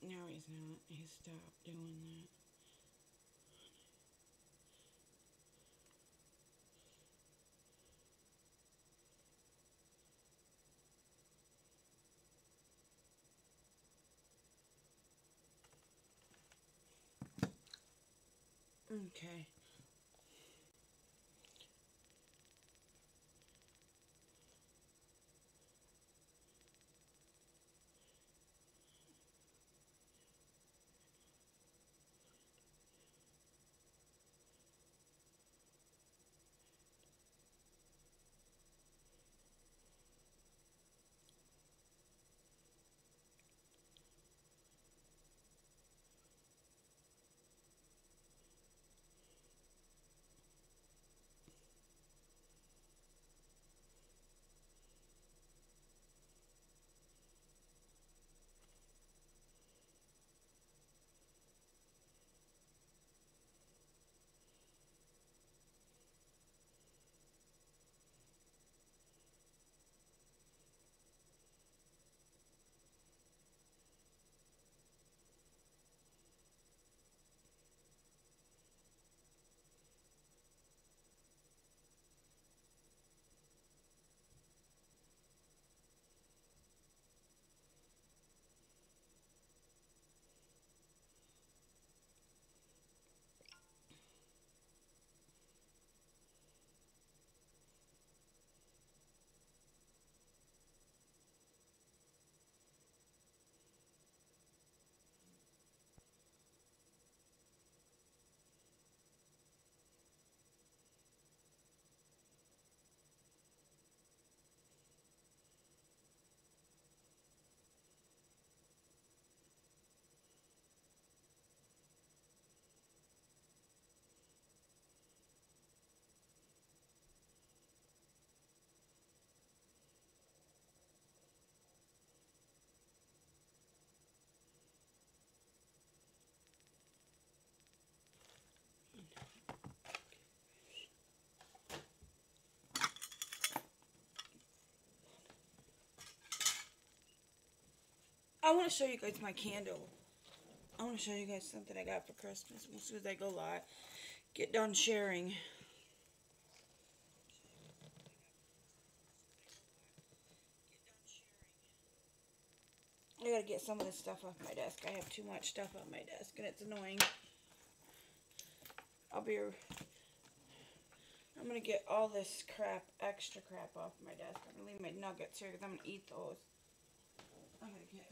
No, he's not. He stopped doing that. Okay. I want to show you guys my candle. I want to show you guys something I got for Christmas as soon as I go live. Get done sharing. I gotta get some of this stuff off my desk. I have too much stuff on my desk and it's annoying. I'm gonna get all this crap, extra crap off my desk. I'm gonna leave my nuggets here because I'm gonna eat those. I'm gonna get...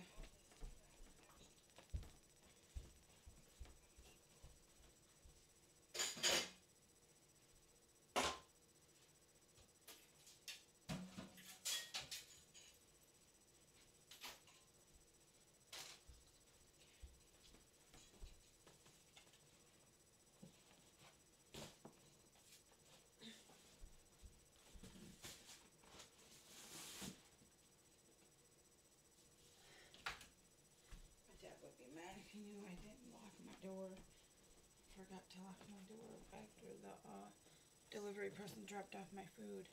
Dad would be mad if he knew I didn't lock my door. I forgot to lock my door after the delivery person dropped off my food.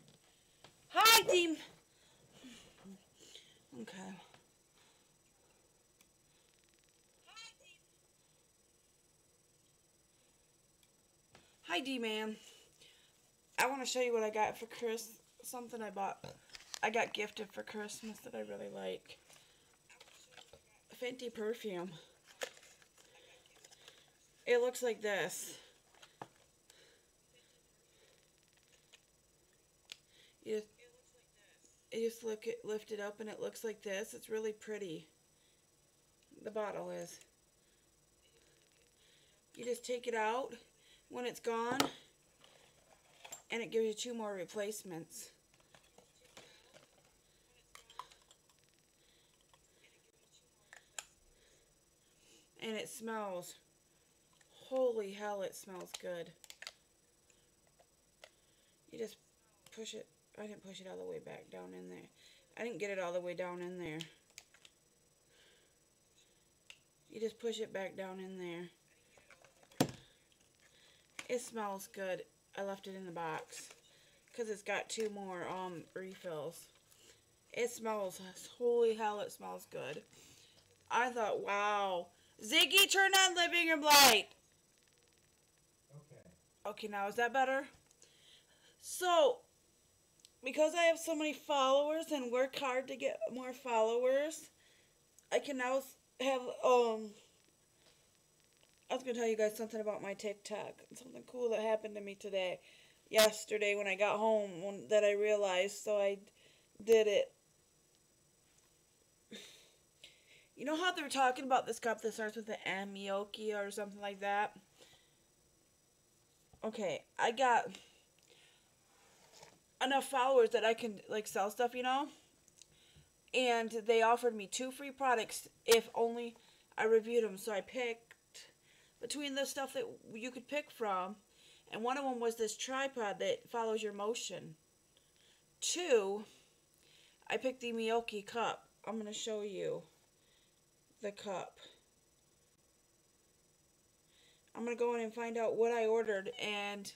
Hi, Deem! Okay. Hi, D-Man. I want to show you what I got for Chris. Something I got gifted for Christmas that I really like. Fenty perfume. It looks like this. You just lift it up and it looks like this. It's really pretty. The bottle is. You just take it out when it's gone and it gives you 2 more replacements. And it smells. Holy hell, it smells good. You just push it. I didn't push it all the way back down in there. I didn't get it all the way down in there. You just push it back down in there. It smells good. I left it in the box because it's got 2 more refills. It smells, holy hell, it smells good. I thought, wow. Ziggy, turn on living room light. Okay. Okay, now is that better? So, because I have so many followers and work hard to get more followers, I can now have, I was going to tell you guys something about my TikTok. Something cool that happened to me today. Yesterday when I got home that I realized, so I did it. You know how they were talking about this cup that starts with an M, Yoki, or something like that? Okay, I got enough followers that I can, like, sell stuff, you know? And they offered me 2 free products if only I reviewed them. So I picked between the stuff that you could pick from, and one of them was this tripod that follows your motion. 2, I picked the Miyoki cup. I'm going to show you the cup. I'm going to go in and find out what I ordered, and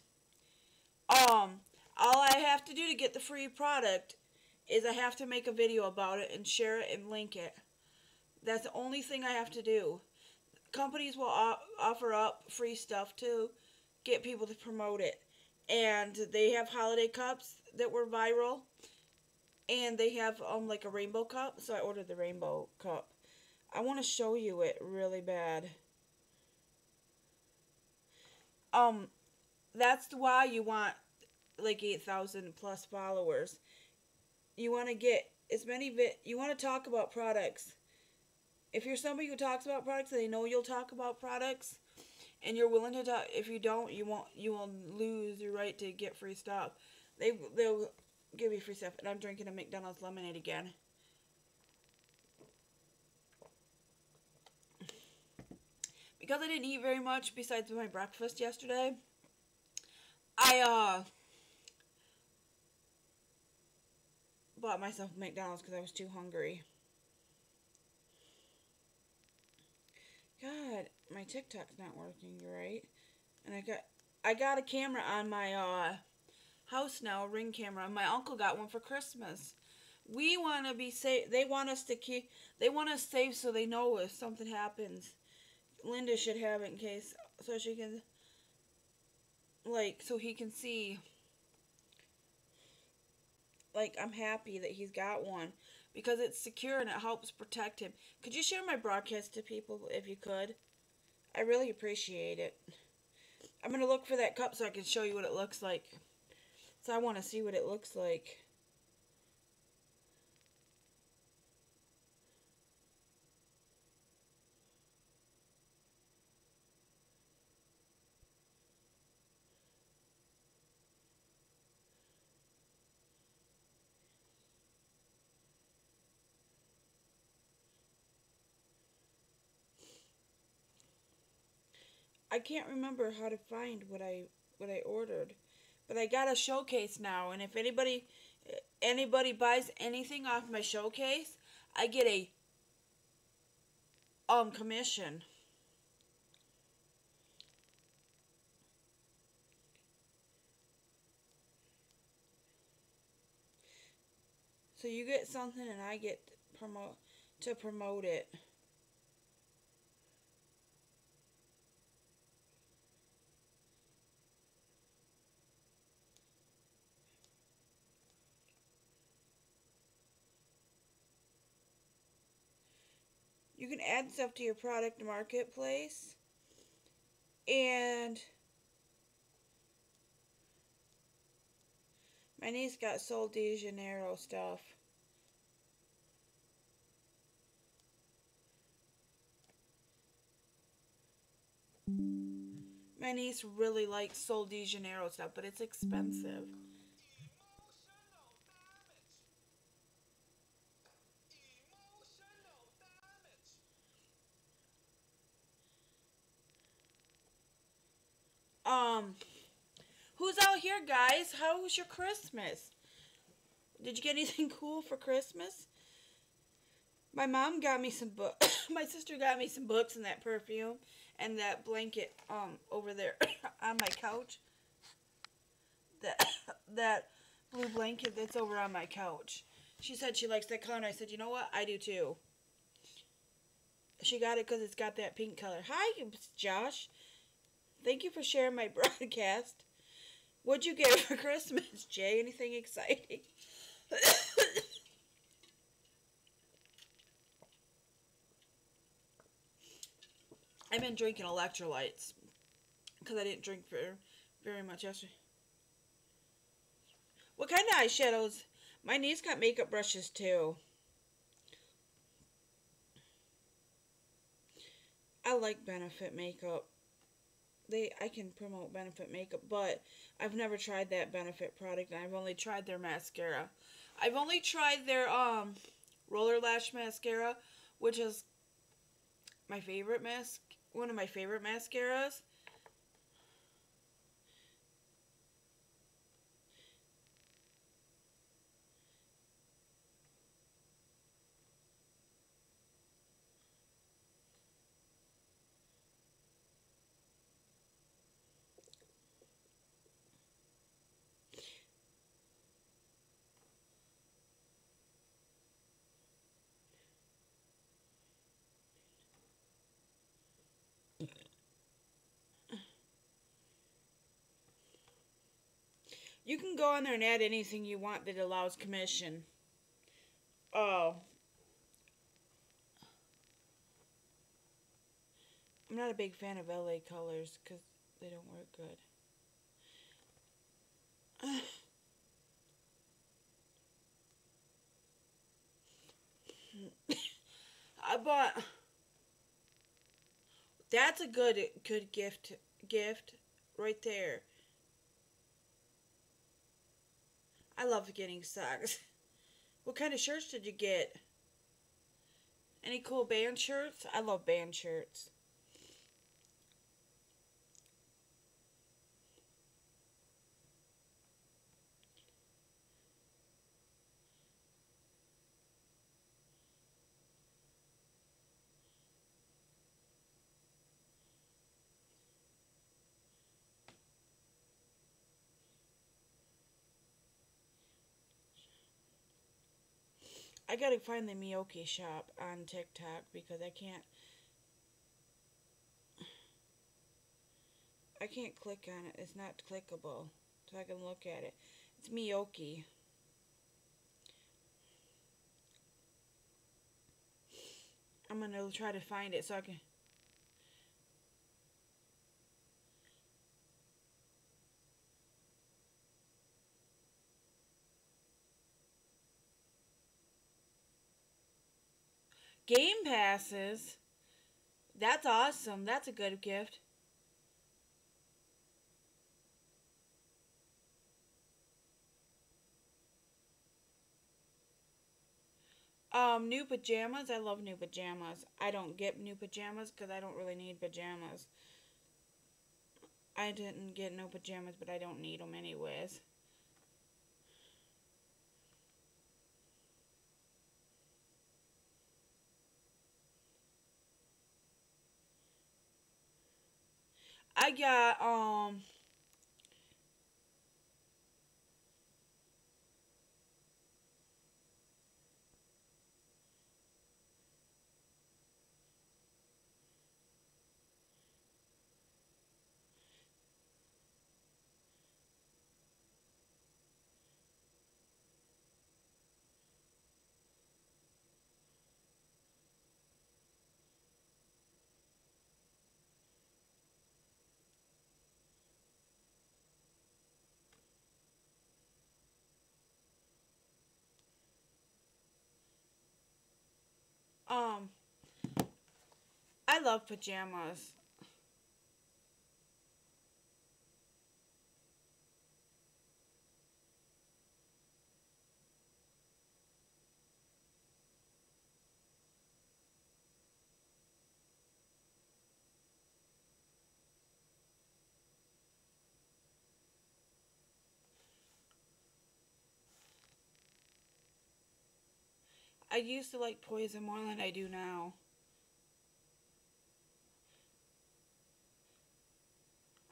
all I have to do to get the free product is I have to make a video about it and share it and link it. That's the only thing I have to do. Companies will offer up free stuff to get people to promote it. And they have holiday cups that were viral. And they have like a rainbow cup. So I ordered the rainbow cup. I want to show you it really bad. That's why you want like 8,000 plus followers. You want to get as many you want to talk about products. If you're somebody who talks about products, they know you'll talk about products, and you're willing to talk. If you don't, you will lose your right to get free stuff. They'll give you free stuff. And I'm drinking a McDonald's lemonade again. Because I didn't eat very much besides my breakfast yesterday, I bought myself McDonald's because I was too hungry. God, my TikTok's not working right. And I got a camera on my house now, a Ring camera. My uncle got one for Christmas. We want to be safe. They want us to keep. They want us safe so they know if something happens. Linda should have it in case, so she can, like, so he can see. Like, I'm happy that he's got one because it's secure and it helps protect him. Could you share my broadcast to people if you could? I really appreciate it. I'm going to look for that cup so I can show you what it looks like. So I want to see what it looks like. I can't remember how to find what I ordered. But I got a showcase now, and if anybody buys anything off my showcase, I get a commission. So you get something and I get to promote it. You can add stuff to your product marketplace. And my niece got Sol de Janeiro stuff. My niece really likes Sol de Janeiro stuff, but it's expensive. Who's out here, guys? How was your Christmas? Did you get anything cool for Christmas? My mom got me some books. My sister got me some books and that perfume and that blanket over there on my couch. That blue blanket that's over on my couch. She said she likes that color, and I said, you know what? I do too. She got it because it's got that pink color. Hi, Josh. Thank you for sharing my broadcast. What'd you get for Christmas, Jay? Anything exciting? I've been drinking electrolytes because I didn't drink very much yesterday. What kind of eyeshadows? My niece got makeup brushes too. I like Benefit makeup. I can promote Benefit makeup, but I've never tried that Benefit product, and I've only tried their mascara. I've only tried their roller lash mascara, which is one of my favorite mascaras. You can go on there and add anything you want that allows commission. Oh. I'm not a big fan of LA colors because they don't work good. I bought... That's a good gift right there. I love getting socks. What kind of shirts did you get? Any cool band shirts? I love band shirts. I gotta find the Miyoki shop on TikTok because I can't click on it. It's not clickable. So I can look at it. It's Miyoki. I'm gonna try to find it so I can... Game passes. That's awesome. That's a good gift. New pajamas. I love new pajamas. I don't get new pajamas because I don't really need pajamas. I didn't get no pajamas, but I don't need them anyways. I got, I love pajamas. I used to like Poison more than I do now.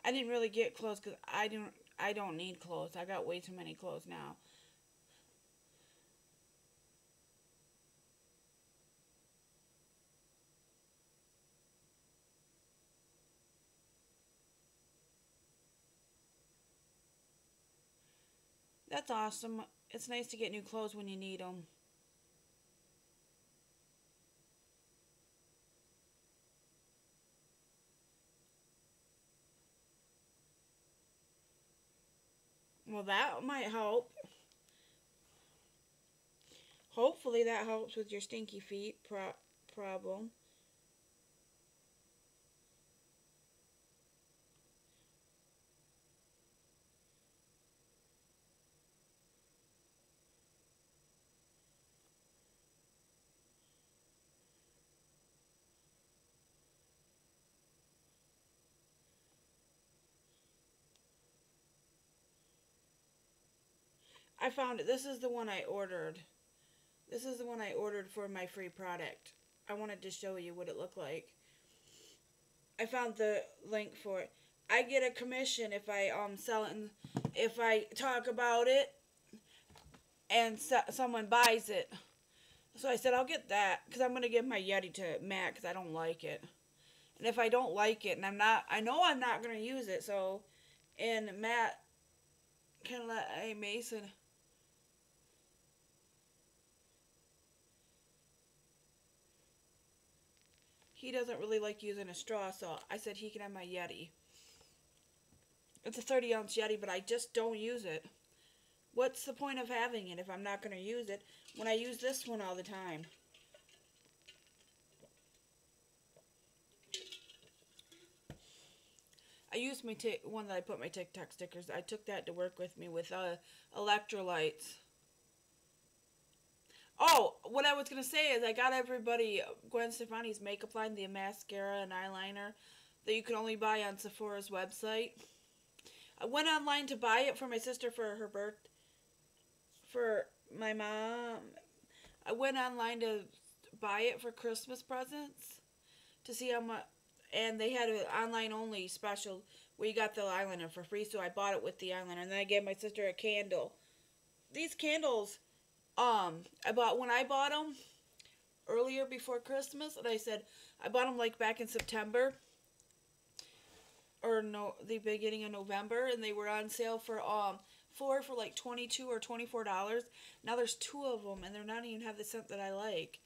I didn't really get clothes because I don't need clothes. I got way too many clothes now. That's awesome. It's nice to get new clothes when you need them. Well, that might help. Hopefully that helps with your stinky feet problem. I found it. This is the one I ordered. This is the one I ordered for my free product. I wanted to show you what it looked like. I found the link for it. I get a commission if I sell it, and if I talk about it, and someone buys it. So I said I'll get that because I'm gonna give my Yeti to Matt because I don't like it. And if I don't like it, and I know I'm not gonna use it. So, and Matt can let Mason. He doesn't really like using a straw, so I said he can have my Yeti. It's a 30-ounce Yeti, but I just don't use it. What's the point of having it if I'm not going to use it when I use this one all the time? I used my one that I put my TikTok stickers. I took that to work with me with electrolytes. Oh, what I was going to say is I got everybody Gwen Stefani's makeup line, the mascara and eyeliner that you can only buy on Sephora's website. I went online to buy it for my sister for her birthday. For my mom. I went online to buy it for Christmas presents to see how much. And they had an online only special where you got the eyeliner for free. So I bought it with the eyeliner. And then I gave my sister a candle. These candles, I bought them earlier before Christmas. And I said, I bought them like back in September. Or no, the beginning of November. And they were on sale for, for like $22 or $24. Now there's 2 of them, and they're not even have the scent that I like.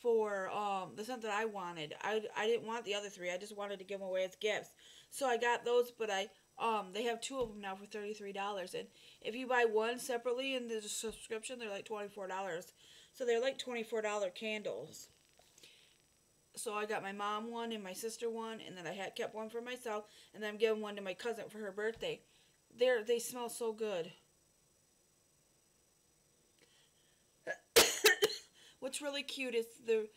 For the scent that I wanted, I didn't want the other 3. I just wanted to give them away as gifts. So I got those, but they have 2 of them now for $33. And if you buy one separately in the subscription, they're like $24. So they're like $24 candles. So I got my mom one and my sister one, and then I had kept one for myself, and then I'm giving one to my cousin for her birthday. They smell so good. What's really cute is the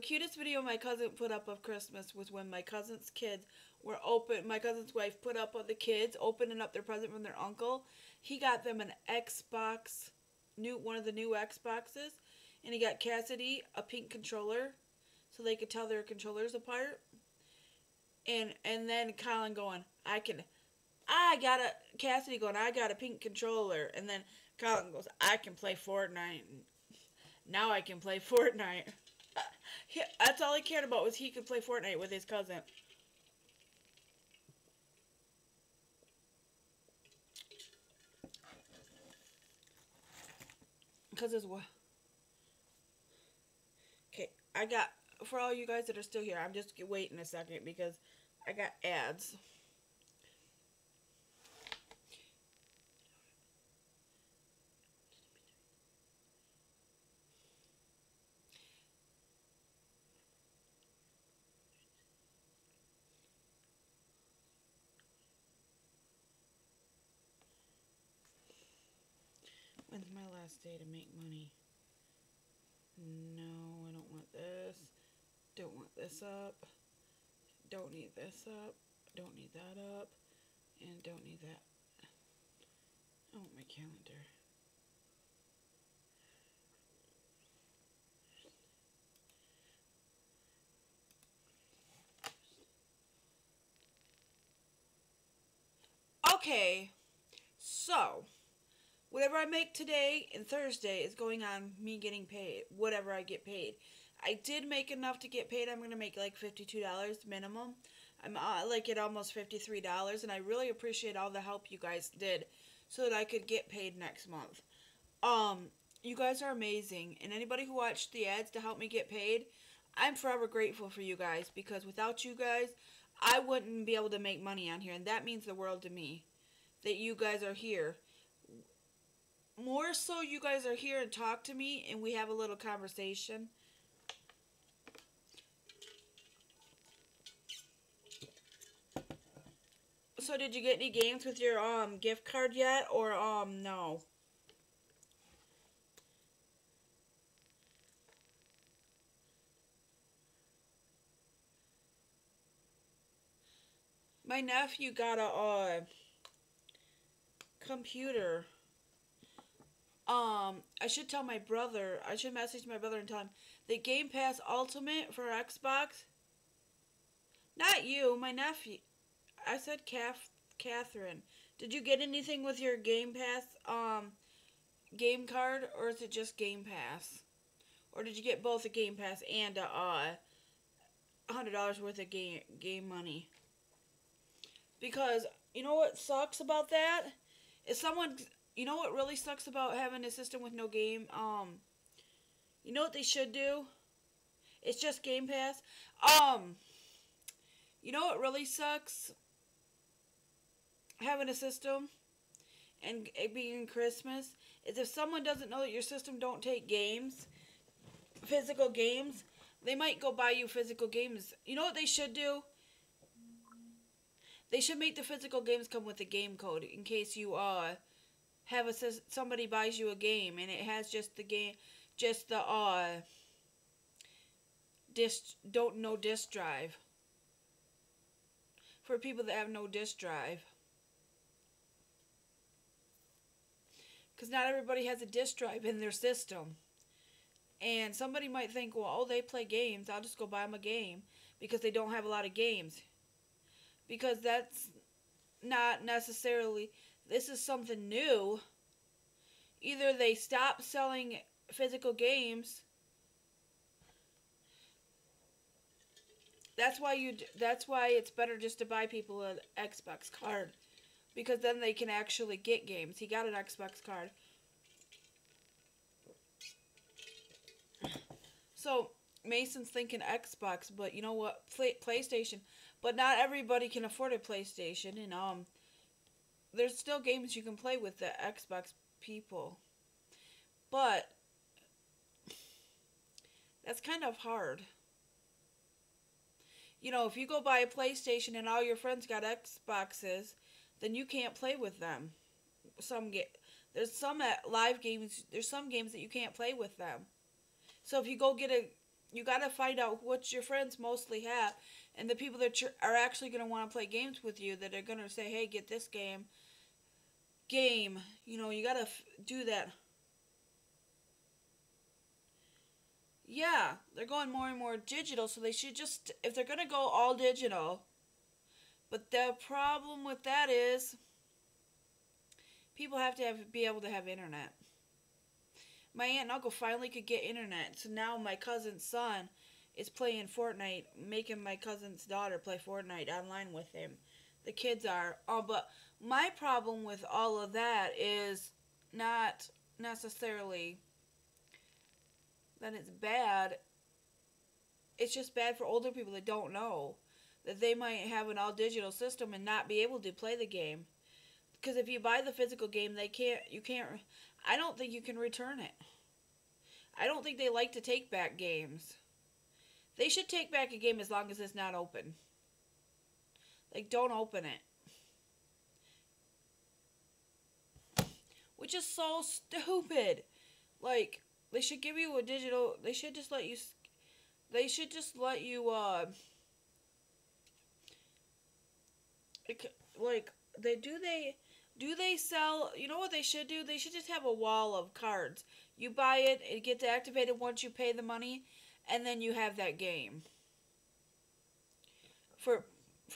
cutest video my cousin put up of Christmas was when my cousin's kids were my cousin's wife put up of the kids opening up their present from their uncle. He got them an Xbox, one of the new Xboxes, and he got Cassidy a pink controller so they could tell their controllers apart. And then Colin going, Cassidy going, I got a pink controller. And then Colin goes, I can play Fortnite. Now I can play Fortnite. That's all he cared about was he could play Fortnite with his cousin. Because his what? Okay, for all you guys that are still here, I'm just waiting a second because I got ads. When's my last day to make money? No, I don't want this. Don't want this up. Don't need this up. Don't need that up. And don't need that. I want my calendar. Okay, so whatever I make today and Thursday is going on me getting paid. Whatever I get paid. I did make enough to get paid. I'm going to make like $52 minimum. I'm like at almost $53, and I really appreciate all the help you guys did so that I could get paid next month. You guys are amazing, and anybody who watched the ads to help me get paid, I'm forever grateful for you guys, because without you guys, I wouldn't be able to make money on here, and that means the world to me, that you guys are here. More so, you guys are here and talk to me, and we have a little conversation. So did you get any games with your gift card yet, or no? My nephew got a computer. I should tell my brother. I should message my brother and tell him the Game Pass Ultimate for Xbox. Not you, my nephew. I said Catherine. Did you get anything with your Game Pass game card, or is it just Game Pass? Or did you get both a Game Pass and $100 worth of game money? Because you know what sucks about that? Is someone, you know what really sucks about having a system with no game? You know what they should do? It's just Game Pass. You know what really sucks? Having a system and it being Christmas is if someone doesn't know that your system don't take games, physical games, they might go buy you physical games. You know what they should do? They should make the physical games come with a game code in case you have somebody buys you a game and it has just the game, just the no disk drive. For people that have no disk drive. Because not everybody has a disk drive in their system. And somebody might think, well, oh, they play games, I'll just go buy them a game. Because they don't have a lot of games. Because that's not necessarily, this is something new. Either they stop selling physical games. That's why it's better just to buy people an Xbox card. Because then they can actually get games. He got an Xbox card. So, Mason's thinking Xbox, but you know what? PlayStation. But not everybody can afford a PlayStation. And, there's still games you can play with the Xbox people. But, that's kind of hard. You know, if you go buy a PlayStation and all your friends got Xboxes, then you can't play with them. There's some at live games, there's some games that you can't play with them. So if you go you gotta find out what your friends mostly have, and the people that are actually gonna want to play games with you, that are gonna say, hey, get this game. You know, you gotta do that. Yeah, they're going more and more digital, so they should just, if they're gonna go all digital. But the problem with that is people have to be able to have internet. My aunt and uncle finally could get internet, so now my cousin's son is playing Fortnite, making my cousin's daughter play Fortnite online with him. The kids are. But my problem with all of that is not necessarily that it's bad. It's just bad for older people that don't know that they might have an all-digital system and not be able to play the game. Because if you buy the physical game, I don't think you can return it. I don't think they like to take back games. They should take back a game as long as it's not open. Like, don't open it. Which is so stupid. Like, they should give you a digital, they should just let you, like, do they sell, you know what they should do? They should just have a wall of cards. You buy it, it gets activated once you pay the money, and then you have that game. For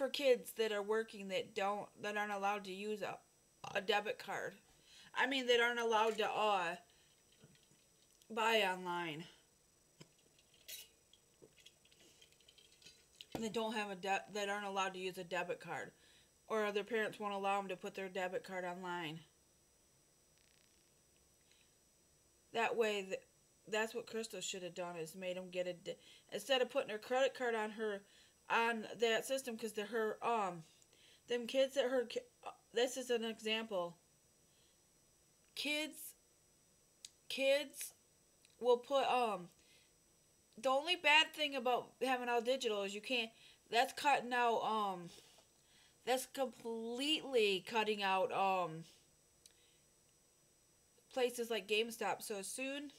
kids that are working that aren't allowed to use a debit card. I mean, that aren't allowed to buy online. They don't have that aren't allowed to use a debit card. Or their parents won't allow them to put their debit card online. That way, that's what Crystal should have done, is made them get instead of putting her credit card on her, on that system, because they're her, them kids that her, this is an example. Kids will put, the only bad thing about having all digital is you can't, that's cutting out, that's completely cutting out, places like GameStop. So as soon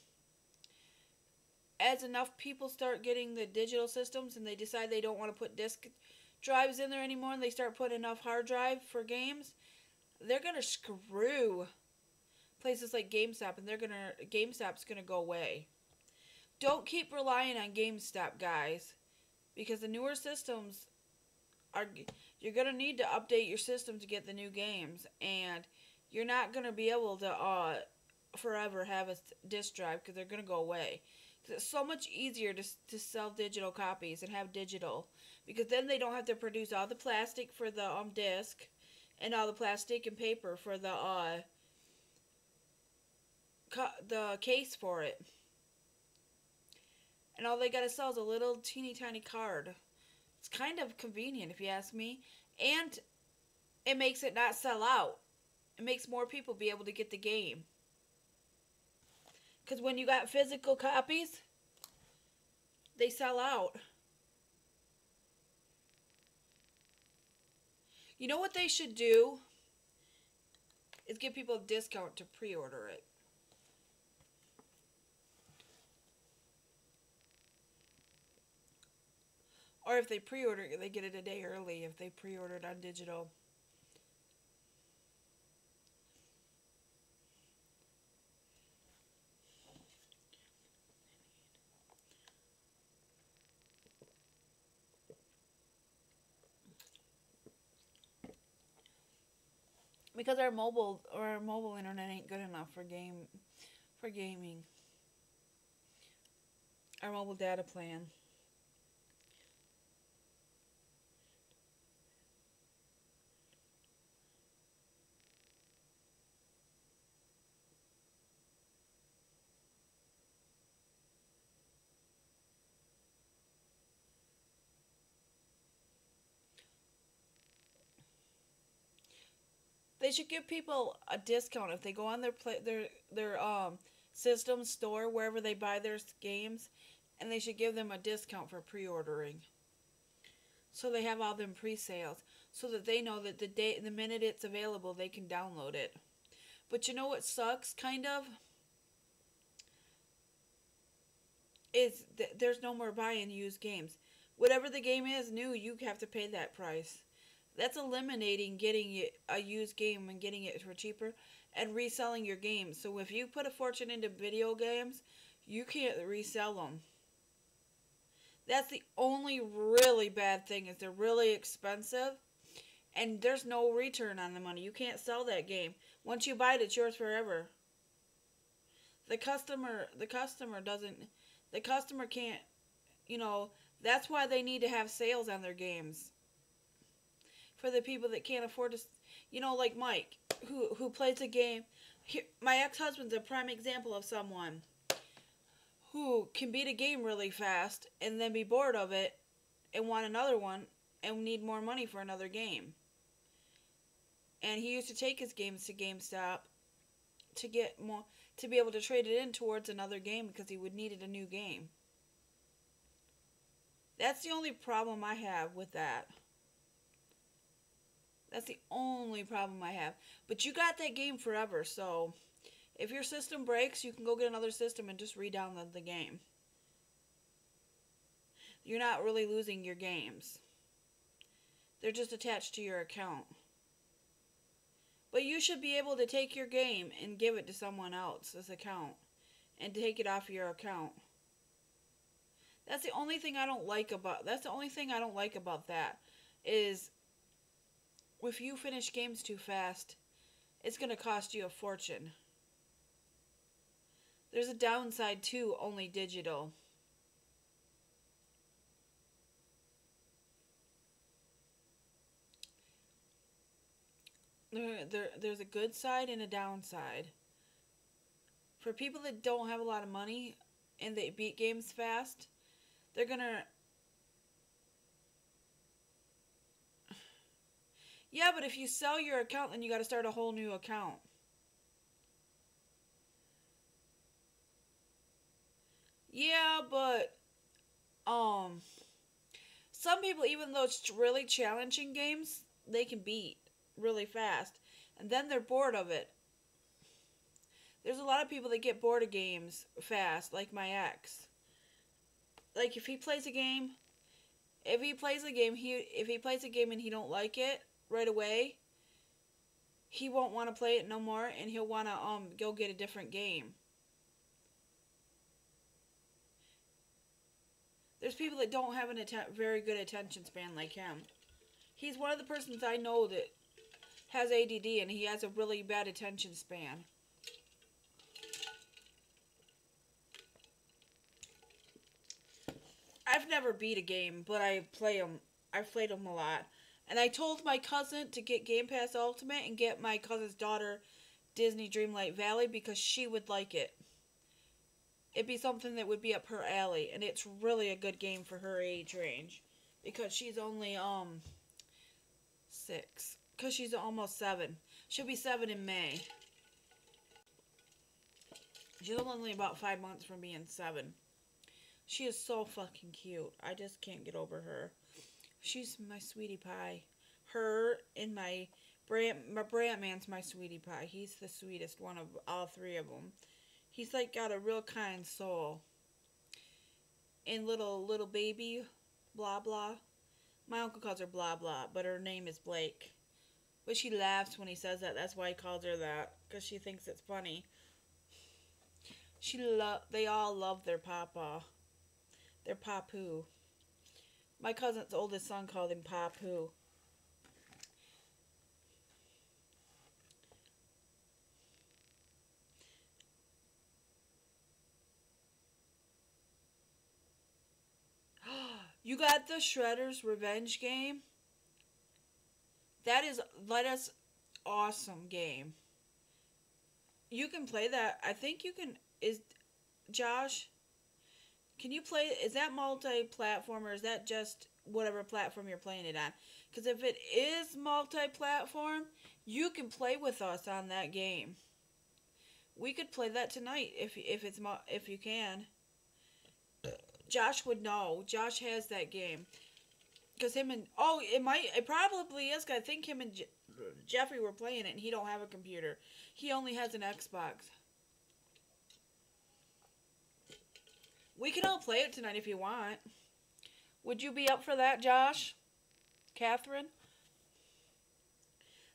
as enough people start getting the digital systems and they decide they don't want to put disk drives in there anymore, and they start putting enough hard drive for games, they're gonna screw places like GameStop, and GameStop's gonna go away. Don't keep relying on GameStop, guys, because the newer systems are, you're gonna need to update your system to get the new games, and you're not gonna be able to forever have a disk drive, because they're gonna go away. It's so much easier to sell digital copies and have digital, because then they don't have to produce all the plastic for the disc, and all the plastic and paper for the case for it, and all they gotta sell is a little teeny tiny card. It's kind of convenient, if you ask me, and it makes it not sell out. It makes more people be able to get the game. Because when you got physical copies, they sell out. You know what they should do? Is give people a discount to pre-order it. Or if they pre-order it, they get it a day early if they pre-ordered on digital. Because our mobile internet ain't good enough for gaming. Our mobile data plan. They should give people a discount if they go on their system store, wherever they buy their games, and they should give them a discount for pre-ordering. So they have all them pre-sales, so that they know that the minute it's available, they can download it. But you know what sucks, kind of? Is there's no more buying used games. Whatever the game is new, you have to pay that price. That's eliminating getting a used game and getting it for cheaper and reselling your games. So if you put a fortune into video games, you can't resell them. That's the only really bad thing, is they're really expensive and there's no return on the money. You can't sell that game. Once you buy it, it's yours forever. The customer can't, that's why they need to have sales on their games. For the people that can't afford to, like Mike, who plays a game. My ex-husband's a prime example of someone who can beat a game really fast and then be bored of it and want another one and need more money for another game. And he used to take his games to GameStop to get more, to be able to trade it in towards another game, because he would needed a new game. That's the only problem I have with that. That's the only problem I have. But you got that game forever, so if your system breaks, you can go get another system and just re-download the game. You're not really losing your games. They're just attached to your account. But you should be able to take your game and give it to someone else's account and take it off your account. That's the only thing I don't like about that is if you finish games too fast, it's going to cost you a fortune. There's a downside to only digital. There's a good side and a downside. For people that don't have a lot of money and they beat games fast, they're gonna... Yeah, but if you sell your account, then you gotta start a whole new account. Yeah, but, some people, even though it's really challenging games, they can beat really fast. And then they're bored of it. There's a lot of people that get bored of games fast, like my ex. Like, if he plays a game, if he plays a game and he don't like it right away, he won't want to play it no more, and he'll want to go get a different game. There's people that don't have a very good attention span like him. He's one of the persons I know that has ADD, and he has a really bad attention span. I've never beat a game, but I play them. I've played them a lot. And I told my cousin to get Game Pass Ultimate and get my cousin's daughter Disney Dreamlight Valley because she would like it. It'd be something that would be up her alley, and it's really a good game for her age range because she's only 6. Because she's almost 7. She'll be 7 in May. She's only about 5 months from being 7. She is so fucking cute. I just can't get over her. She's my sweetie pie. Her and my Brant man's my sweetie pie. He's the sweetest one of all 3 of them. He's like got a real kind soul. And little baby, blah blah. My uncle calls her blah blah, but her name is Blake. But she laughs when he says that. That's why he calls her that, because she thinks it's funny. They all love their papa. Their papu. My cousin's oldest son called him Papu. You got the Shredder's Revenge game? That is awesome game. You can play that. I think you can. Is Josh? Can you play? Is that multi-platform, or is that just whatever platform you're playing it on? Because if it is multi-platform, you can play with us on that game. We could play that tonight if you can. Josh would know. Josh has that game. Because it probably is. Cause I think him and Jeffrey were playing it, and he don't have a computer. He only has an Xbox. We can all play it tonight if you want. Would you be up for that, Josh? Catherine?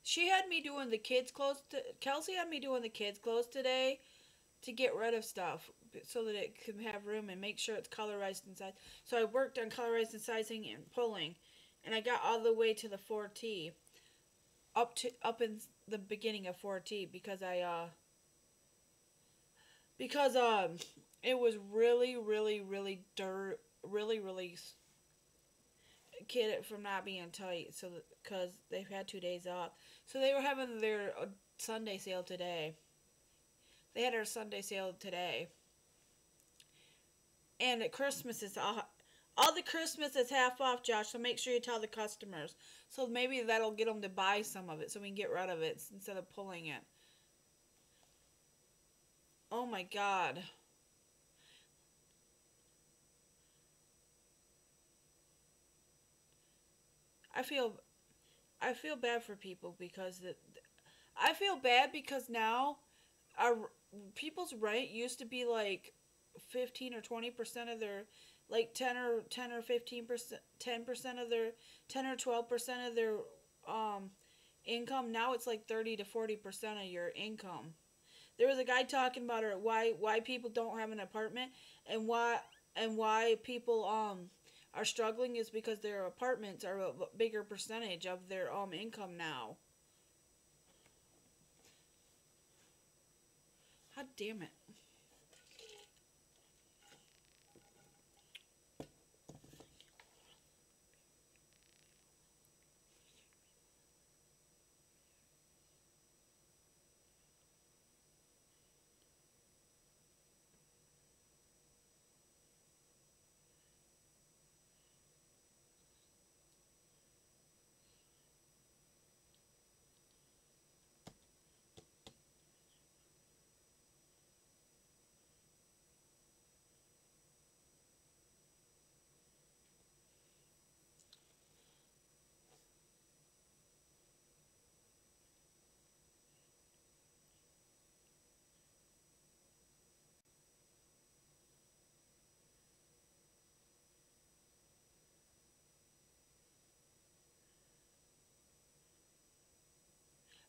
She had me doing the kids' clothes. Kelsey had me doing the kids' clothes today to get rid of stuff so that it can have room and make sure it's colorized inside. So I worked on colorized and sizing and pulling, and I got all the way to the 4T, up in the beginning of 4T because it was really kid it from not being tight, so because they've had 2 days off, so they were having their Sunday sale today. They had our Sunday sale today. And at Christmas is all the Christmas is half off, Josh, so make sure you tell the customers. So maybe that'll get them to buy some of it so we can get rid of it instead of pulling it. Oh my God. I feel bad for people because I feel bad because now our people's rent used to be like 15 or 20% of their, like 10 or 15%, 10% of their, 10 or 12% of their income. Now it's like 30 to 40% of your income. There was a guy talking about why people don't have an apartment, and why people are struggling is because their apartments are a bigger percentage of their income now. God damn it.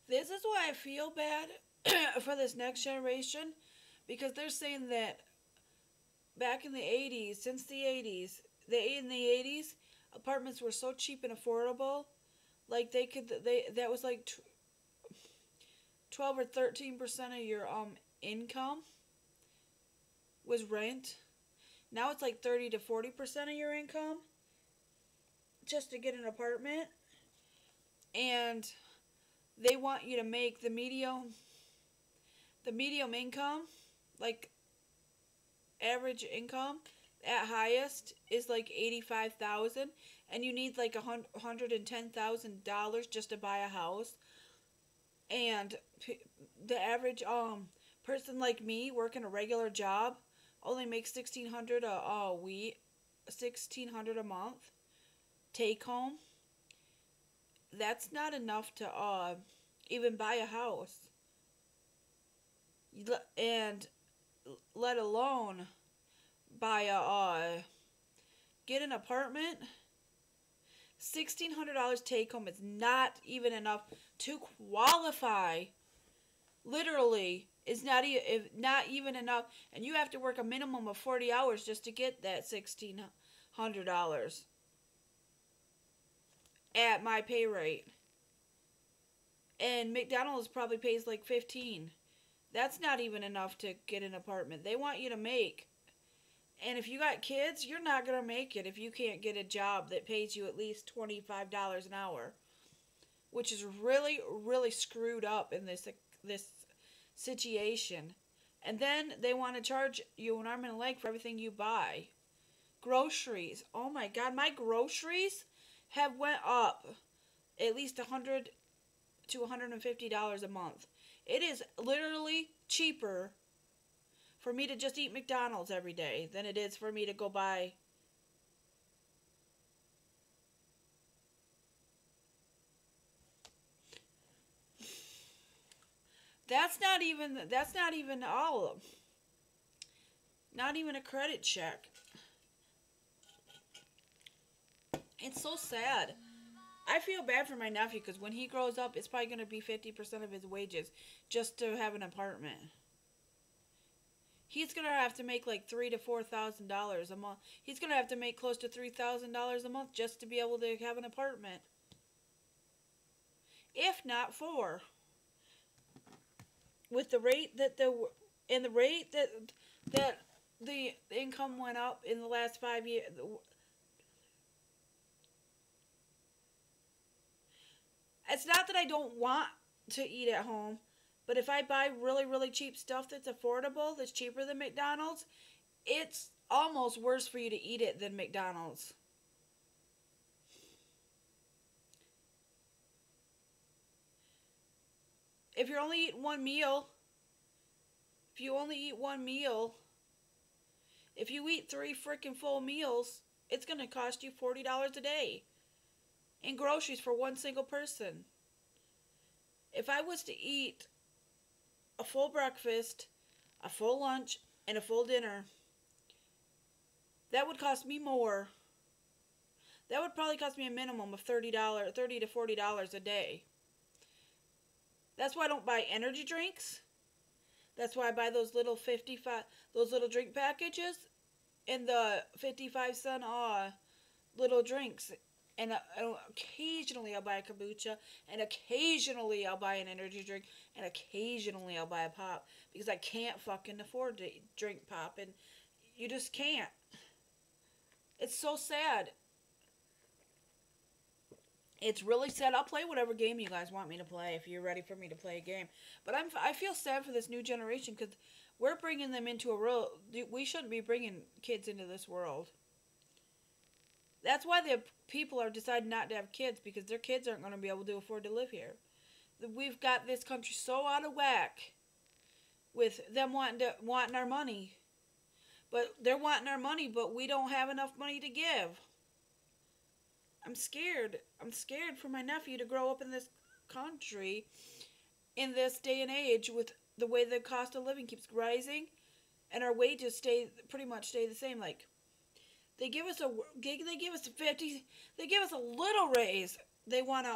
This is why I feel bad for this next generation, because they're saying that back in the 80s, since the 80s, in the 80s, apartments were so cheap and affordable. Like that was like 12 or 13% of your income was rent. Now it's like 30 to 40% of your income just to get an apartment. And they want you to make the medium income, like average income at highest is like 85,000, and you need like $110,000 just to buy a house. And the average person like me working a regular job only makes $1,600 $1,600 a month take home. That's not enough to even buy a house, and let alone buy get an apartment. $1,600 take home is not even enough to qualify. Literally, is not even enough, and you have to work a minimum of 40 hours just to get that $1,600 at my pay rate. And McDonald's probably pays like 15. That's not even enough to get an apartment. They want you to make. And if you got kids, you're not going to make it if you can't get a job that pays you at least $25 an hour. Which is really, really screwed up in this situation. And then they want to charge you an arm and a leg for everything you buy. Groceries. Oh my God, my groceries have went up at least $100 to $150 a month. It is literally cheaper for me to just eat McDonald's every day than it is for me to go buy That's not even all. Not even a credit check. It's so sad. I feel bad for my nephew because when he grows up, it's probably going to be 50% of his wages just to have an apartment. He's going to have to make like $3,000 to $4,000 a month. He's going to have to make close to $3,000 a month just to be able to have an apartment. If not four. With the rate that the income went up in the last 5 years. It's not that I don't want to eat at home, but if I buy really, really cheap stuff that's affordable, that's cheaper than McDonald's, it's almost worse for you to eat it than McDonald's. If you only eat one meal, if you eat 3 freaking full meals, it's going to cost you $40 a day in groceries for one single person. If I was to eat a full breakfast, a full lunch, and a full dinner, that would cost me more. That would probably cost me a minimum of $30 to $40 a day. That's why I don't buy energy drinks. That's why I buy those little drink packages and the 55-cent little drinks. And occasionally I'll buy a kombucha, and occasionally I'll buy an energy drink, and occasionally I'll buy a pop, because I can't fucking afford to drink pop, and you just can't. It's so sad. It's really sad. I'll play whatever game you guys want me to play if you're ready for me to play a game. But I feel sad for this new generation because we're bringing them into a world. We shouldn't be bringing kids into this world. That's why the people are deciding not to have kids, because their kids aren't going to be able to afford to live here. We've got this country so out of whack with them wanting our money. But they're wanting our money, but we don't have enough money to give. I'm scared. I'm scared for my nephew to grow up in this country in this day and age with the way the cost of living keeps rising and our wages pretty much stay the same. Like, they give us a little raise. They want to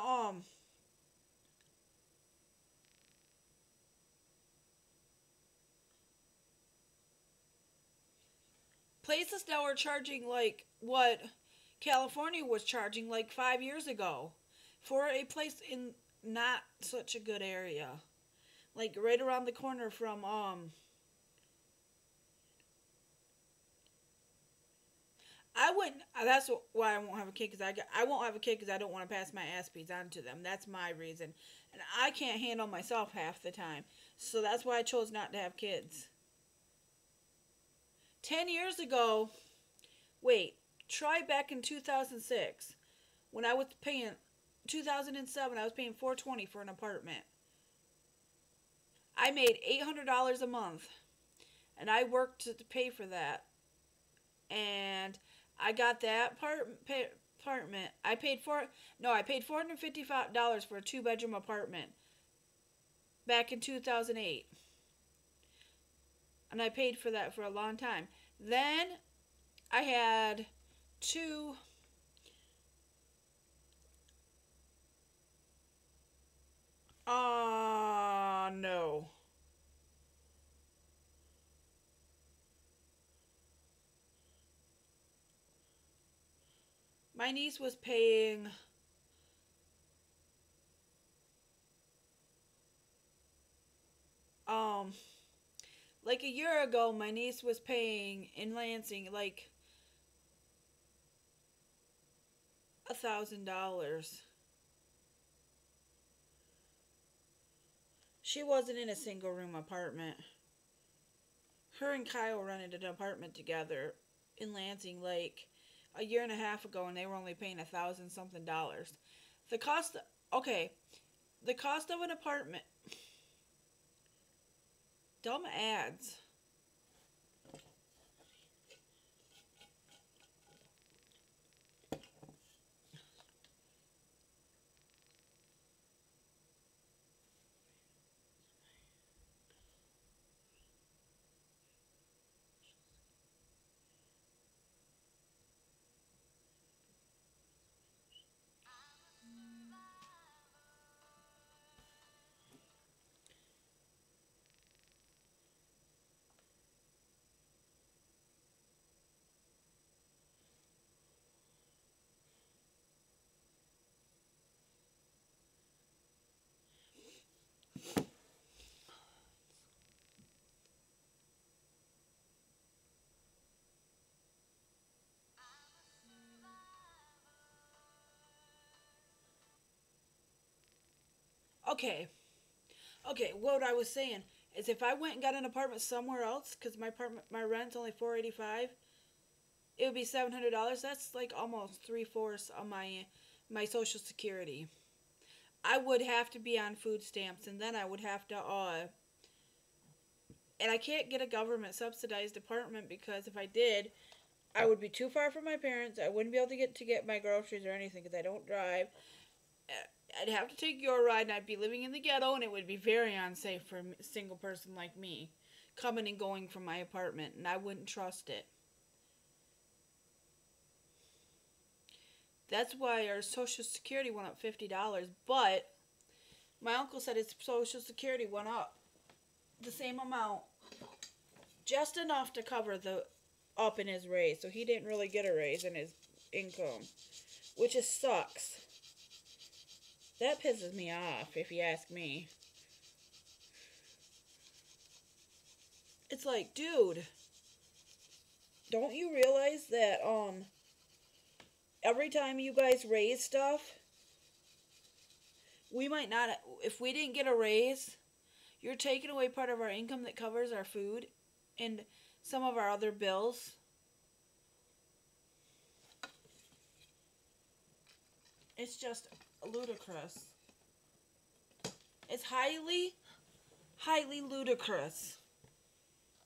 places now are charging like what California was charging like 5 years ago for a place in not such a good area. Like right around the corner from I wouldn't. That's why I won't have a kid because I won't have a kid because I don't want to pass my aspies on to them. That's my reason, and I can't handle myself half the time. So that's why I chose not to have kids. 10 years ago, wait, try back in 2006 when I was paying 2007. I was paying $420 for an apartment. I made $800 a month, and I worked to pay for that, and I got that apartment. I paid $455 for a 2-bedroom apartment back in 2008. And I paid for that for a long time. Then I had two no. My niece was paying like a year ago my niece was paying in Lansing like $1,000. She wasn't in a single room apartment. Her and Kyle rented an apartment together in Lansing like a year and a half ago, and they were only paying $1,000 something. The cost, okay, the cost of an apartment. Dumb ads. Okay. Okay, what I was saying is if I went and got an apartment somewhere else, because my rent's only $485, it would be $700. That's like almost 3/4 of my Social Security. I would have to be on food stamps, and then I would have to and I can't get a government subsidized apartment because if I did, I would be too far from my parents. I wouldn't be able to get my groceries or anything because I don't drive. I'd have to take your ride, and I'd be living in the ghetto, and it would be very unsafe for a single person like me coming and going from my apartment, and I wouldn't trust it. That's why our Social Security went up $50, but my uncle said his Social Security went up the same amount, just enough to cover the up in his raise, so he didn't really get a raise in his income, which just sucks. That pisses me off, if you ask me. It's like, dude, don't you realize that, every time you guys raise stuff, we might not, if we didn't get a raise, you're taking away part of our income that covers our food and some of our other bills. It's just ludicrous. It's highly, highly ludicrous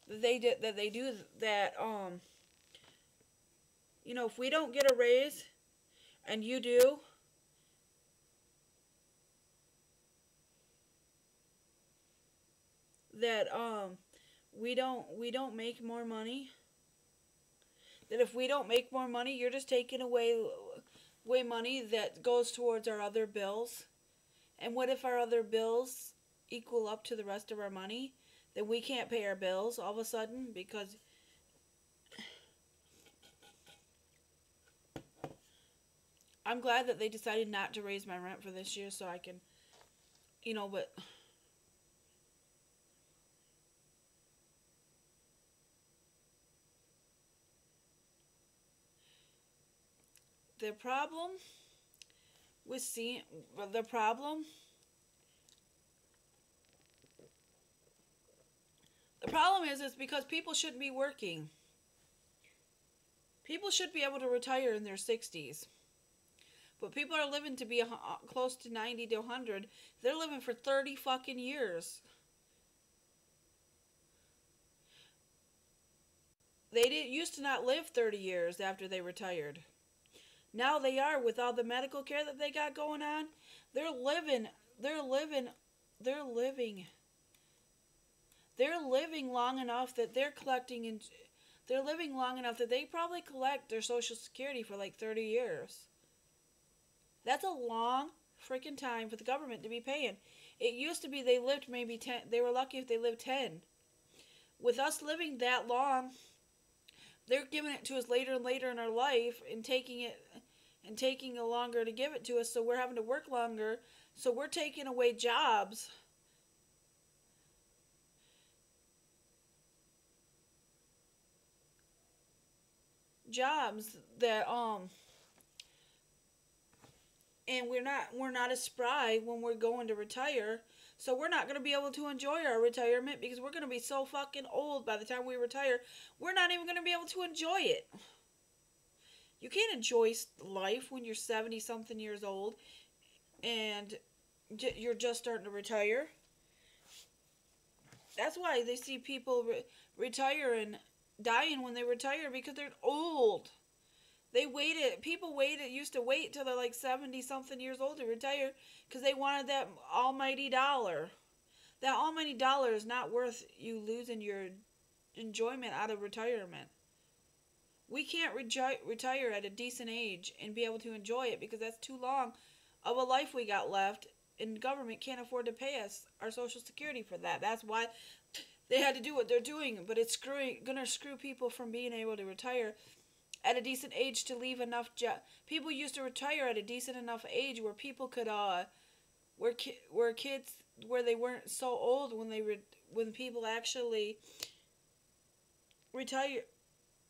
that they do that. If we don't get a raise, and you do, that we don't make more money. That if we don't make more money, you're just taking away money that goes towards our other bills. And what if our other bills equal up to the rest of our money? Then we can't pay our bills all of a sudden because I'm glad that they decided not to raise my rent for this year so I can, but the problem with seeing, the problem is because people shouldn't be working. People should be able to retire in their 60s. But people are living to be close to 90 to 100. They're living for 30 fucking years. They used to not live 30 years after they retired. Now they are, with all the medical care that they got going on. They're living long enough that they're living long enough that they probably collect their Social Security for like 30 years. That's a long freaking time for the government to be paying. It used to be they lived maybe 10. They were lucky if they lived 10. With us living that long, they're giving it to us later and later in our life and taking longer to give it to us, so we're having to work longer. So we're taking away jobs. Jobs that and we're not as spry when we're going to retire, so we're not going to be able to enjoy our retirement because we're going to be so fucking old by the time we retire. We're not even going to be able to enjoy it. You can't enjoy life when you're 70 something years old and you're just starting to retire. That's why they see people retire and dying when they retire, because they're old. People used to wait till they're like 70 something years old to retire because they wanted that almighty dollar. That almighty dollar is not worth you losing your enjoyment out of retirement. We can't retire at a decent age and be able to enjoy it because that's too long of a life we got left, and the government can't afford to pay us our Social Security for that. That's why they had to do what they're doing, but it's gonna screw people from being able to retire at a decent age to leave enough people used to retire at a decent enough age where people could where kids, where they weren't so old when people actually retire,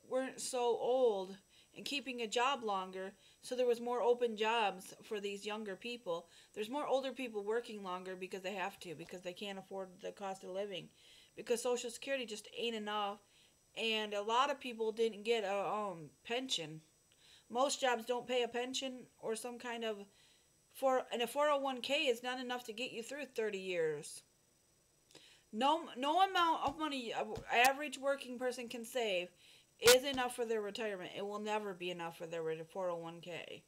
weren't so old and keeping a job longer, so there was more open jobs for these younger people. There's more older people working longer because they have to, because they can't afford the cost of living, because Social Security just ain't enough. And a lot of people didn't get a pension. Most jobs don't pay a pension or some kind of and a 401k is not enough to get you through 30 years. No amount of money an average working person can save is enough for their retirement. It will never be enough for their 401k.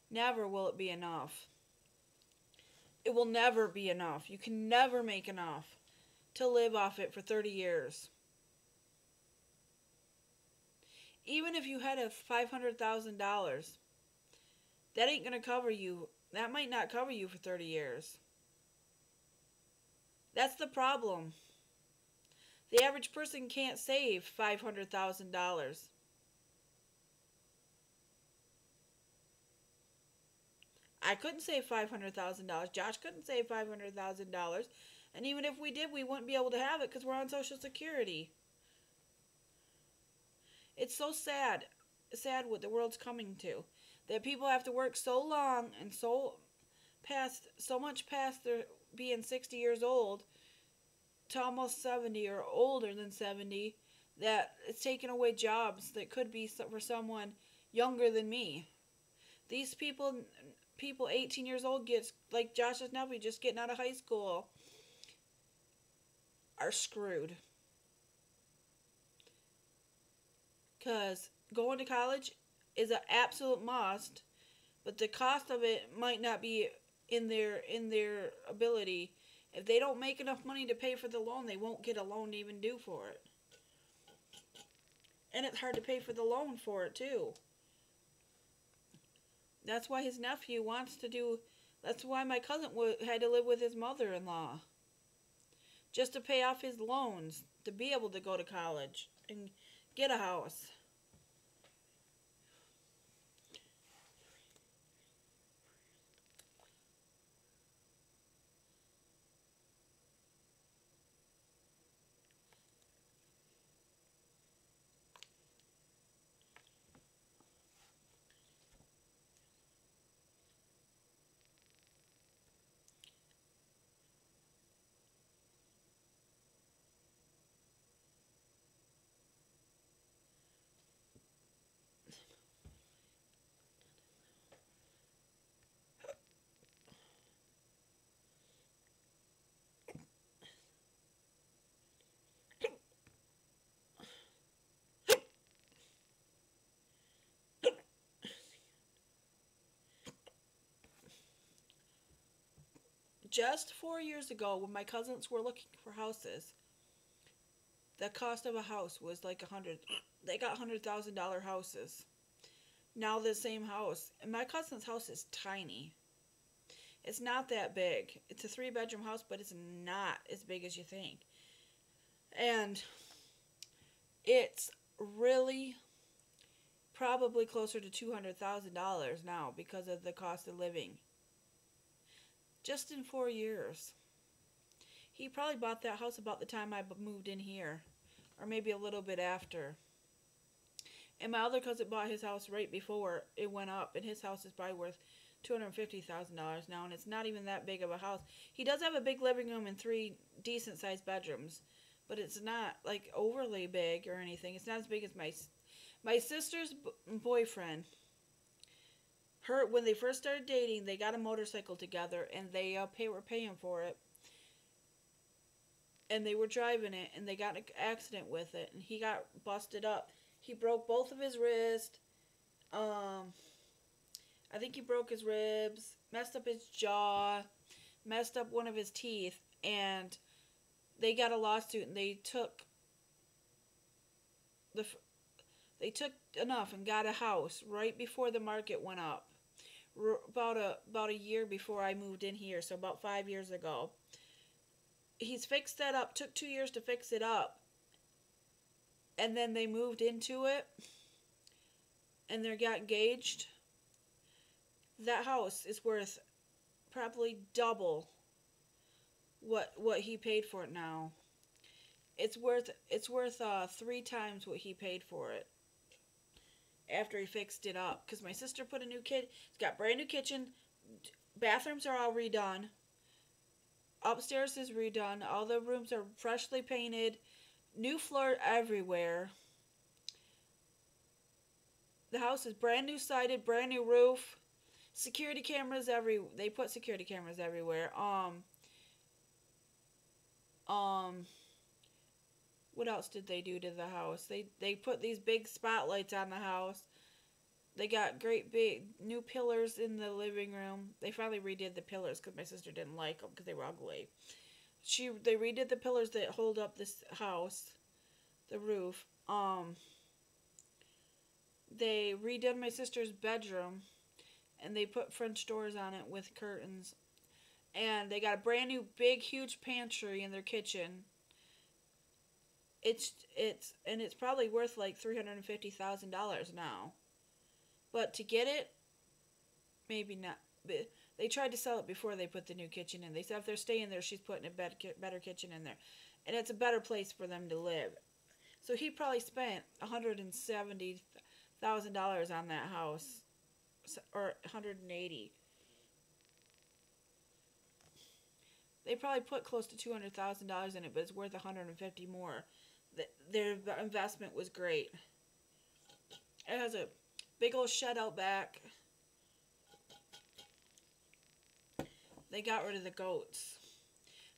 Never will it be enough. It will never be enough. You can never make enough to live off it for 30 years. Even if you had a $500,000, that ain't going to cover you. That might not cover you for 30 years. That's the problem. The average person can't save $500,000. I couldn't save $500,000. Josh couldn't save $500,000. And even if we did, we wouldn't be able to have it because we're on Social Security. It's so sad what the world's coming to. That people have to work so long and so much past their being 60 years old to almost 70 or older than 70, that it's taking away jobs that could be for someone younger than me. These people 18 years old, like Josh's nephew, just getting out of high school, are screwed. Because going to college is an absolute must, but the cost of it might not be in their ability. If they don't make enough money to pay for the loan, they won't get a loan to even do for it. And it's hard to pay for the loan for it too. That's why his nephew wants to do. That's why my cousin had to live with his mother-in-law, just to pay off his loans to be able to go to college and get a house. just 4 years ago, when my cousins were looking for houses, the cost of a house was like they got $100,000 houses. Now the same house, and my cousin's house is tiny. It's not that big. It's a 3-bedroom house, but it's not as big as you think. And it's really probably closer to $200,000 now because of the cost of living. Just in 4 years. He probably bought that house about the time I moved in here, or maybe a little bit after. And my other cousin bought his house right before it went up, and his house is probably worth $250,000 now, and it's not even that big of a house. He does have a big living room and 3 decent-sized bedrooms, but it's not like overly big or anything. It's not as big as my sister's boyfriend. When they first started dating, they got a motorcycle together, and they were paying for it. And they were driving it, and they got in an accident with it, and he got busted up. He broke both of his wrists. I think he broke his ribs, messed up his jaw, messed up one of his teeth, and they got a lawsuit, and they took enough and got a house right before the market went up. About a year before I moved in here, so about 5 years ago. He's fixed that up. Took 2 years to fix it up. And then they moved into it. And they got engaged. That house is worth probably double what he paid for it now. It's worth 3 times what he paid for it after he fixed it up. Because my sister put a new it's got brand new kitchen. Bathrooms are all redone. Upstairs is redone. All the rooms are freshly painted. New floor everywhere. The house is brand new sided, brand new roof. Security cameras they put security cameras everywhere. What else did they do to the house? They put these big spotlights on the house. They got great big new pillars in the living room. They finally redid the pillars because my sister didn't like them because they were ugly. They redid the pillars that hold up this house, the roof. They redid my sister's bedroom, and they put French doors on it with curtains. And they got a brand new big huge pantry in their kitchen. It's probably worth like $350,000 now. But to get it, maybe not. They tried to sell it before they put the new kitchen in. They said if they're staying there, she's putting a better kitchen in there. And it's a better place for them to live. So he probably spent $170,000 on that house. Or $180,000. They probably put close to $200,000 in it, but it's worth $150,000 more. Their investment was great. It has a big old shed out back. They got rid of the goats.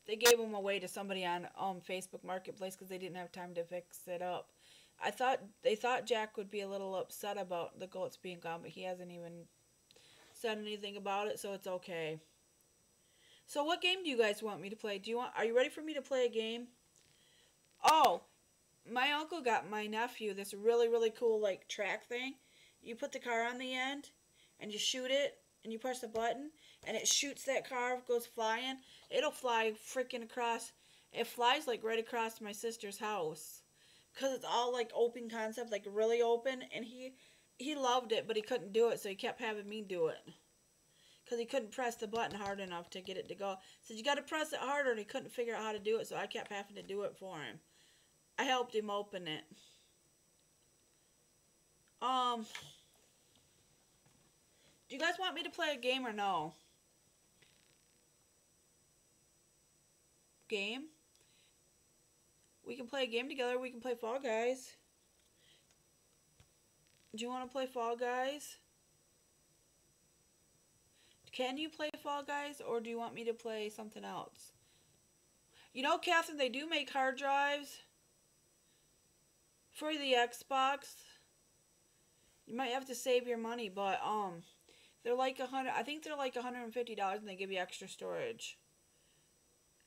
They gave them away to somebody on Facebook Marketplace because they didn't have time to fix it up. They thought Jack would be a little upset about the goats being gone, but he hasn't even said anything about it, so it's okay. So what game do you guys want me to play? Are you ready for me to play a game? Oh, my uncle got my nephew this really, really cool like track thing. You put the car on the end, and you shoot it, and you push the button, and it shoots that car, goes flying. It'll fly freaking across. It flies like right across my sister's house. Because it's all like open concept, like really open, and he loved it, but he couldn't do it, so he kept having me do it. Because he couldn't press the button hard enough to get it to go. So you got to press it harder, and he couldn't figure out how to do it, so I kept having to do it for him. I helped him open it. Do you guys want me to play a game or no? Game? We can play a game together. We can play Fall Guys. Do you want to play Fall Guys? Can you play Fall Guys, or do you want me to play something else? You know, Catherine, they do make hard drives for the Xbox. You might have to save your money, but they're like I think they're like $150, and they give you extra storage.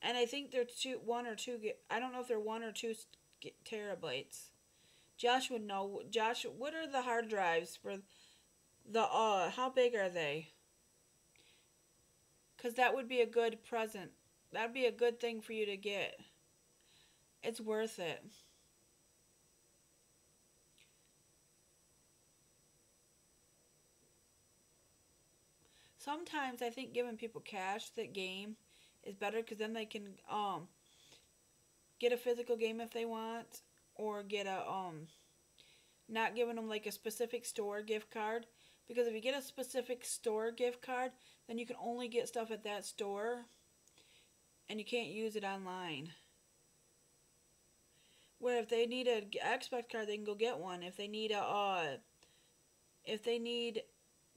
And I think they're one or two. I don't know if they're 1 or 2 terabytes. Josh would know. Josh, what are the hard drives for the? How big are they? Because that would be a good present. That'd be a good thing for you to get. It's worth it. Sometimes I think giving people cash that game is better because then they can get a physical game if they want, or get a not giving them like a specific store gift card, because if you get a specific store gift card, then you can only get stuff at that store and you can't use it online. Where if they need an Xbox card, they can go get one. If they need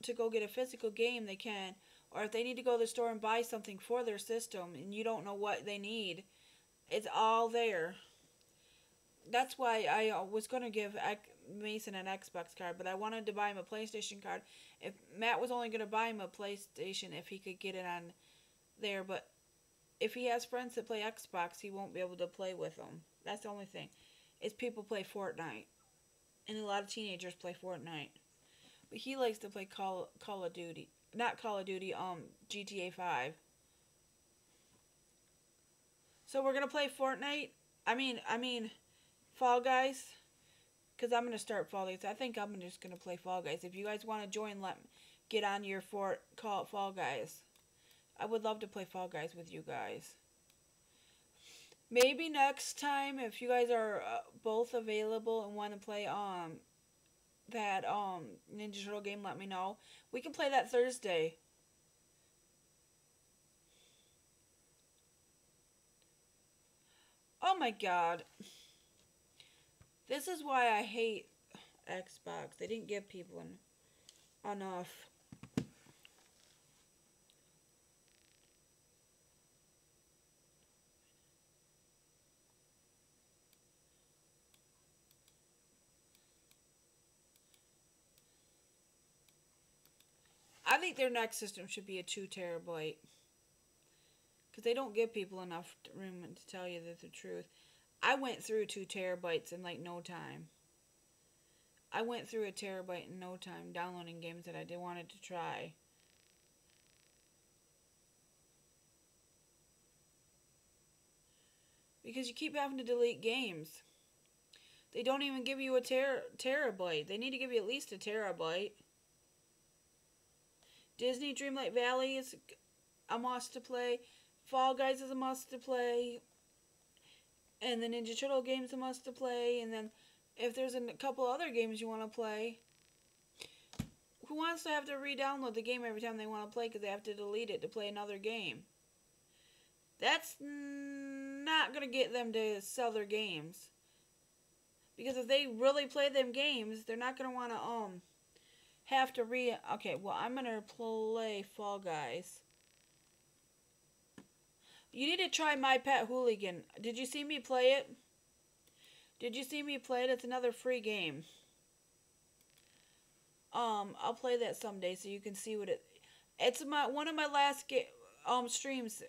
to go get a physical game, they can. Or if they need to go to the store and buy something for their system and you don't know what they need, it's all there. That's why I was going to give Mason an Xbox card, but I wanted to buy him a PlayStation card. If Matt was only going to buy him a PlayStation if he could get it on there, but if he has friends that play Xbox, he won't be able to play with them. That's the only thing. Is people play Fortnite. And a lot of teenagers play Fortnite. But he likes to play Call of Duty. Not Call of Duty, GTA 5. So we're going to play Fortnite. I mean, Fall Guys. Because I'm going to start Fall Guys. I think I'm just going to play Fall Guys. If you guys want to join, get on your call it Fall Guys. I would love to play Fall Guys with you guys. Maybe next time, if you guys are both available and want to play that Ninja Turtle game, let me know. We can play that Thursday. Oh my god. This is why I hate Xbox. They didn't give people enough. I think their next system should be a 2 terabyte. Because they don't give people enough room to tell you the truth. I went through 2 terabytes in like no time. I went through a terabyte in no time downloading games that I wanted to try. Because you keep having to delete games. They don't even give you a terabyte. They need to give you at least a terabyte. Disney Dreamlight Valley is a must to play. Fall Guys is a must to play. And the Ninja Turtle game is a must to play. And then if there's a couple other games you want to play, who wants to have to re-download the game every time they want to play because they have to delete it to play another game? That's not going to get them to sell their games. Because if they really play them games, they're not going to want to have to okay, well, I'm going to play Fall Guys. You need to try My Pet Hooligan. Did you see me play it? Did you see me play it? It's another free game. I'll play that someday so you can see what it's one of my last streams.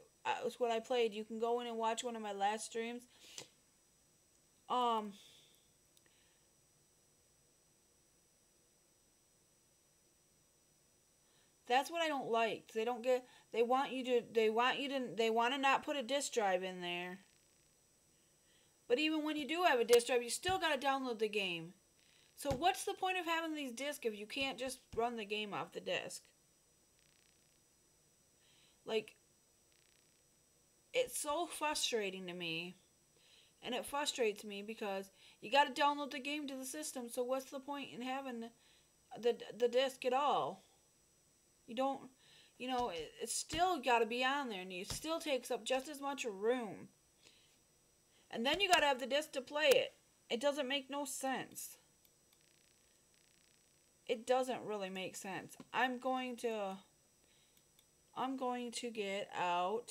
It's what I played. You can go in and watch one of my last streams. That's what I don't like. They want to not put a disk drive in there. But even when you do have a disk drive, you still got to download the game. So what's the point of having these discs if you can't just run the game off the disk? Like, it's so frustrating to me. And it frustrates me because you got to download the game to the system. So what's the point in having the disc at all? You don't, it's still got to be on there, and it still takes up just as much room. And then you got to have the disc to play it. It doesn't make no sense. It doesn't really make sense. I'm going to get out.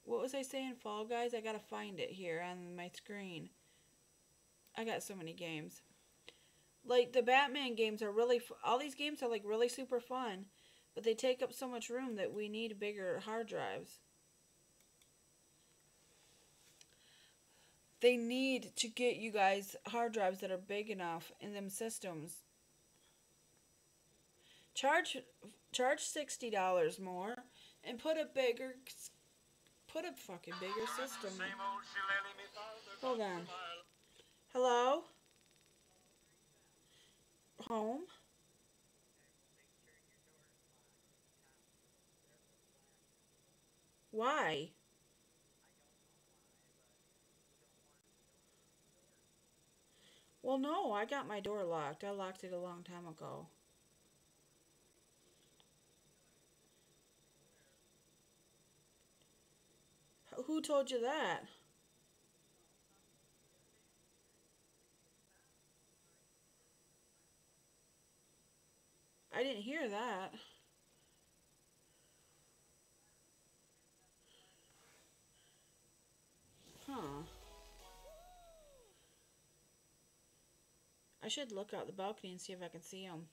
What was I saying? Fall Guys? I got to find it here on my screen. I got so many games. Like, the Batman games are really, all these games are like really super fun. But they take up so much room that we need bigger hard drives. They need to get you guys hard drives that are big enough in them systems. Charge $60 more and put a fucking bigger system in. Hold on. Hello? Home? Why? Well, no, I got my door locked. I locked it a long time ago. Who told you that? I didn't hear that. Huh. I should look out the balcony and see if I can see them.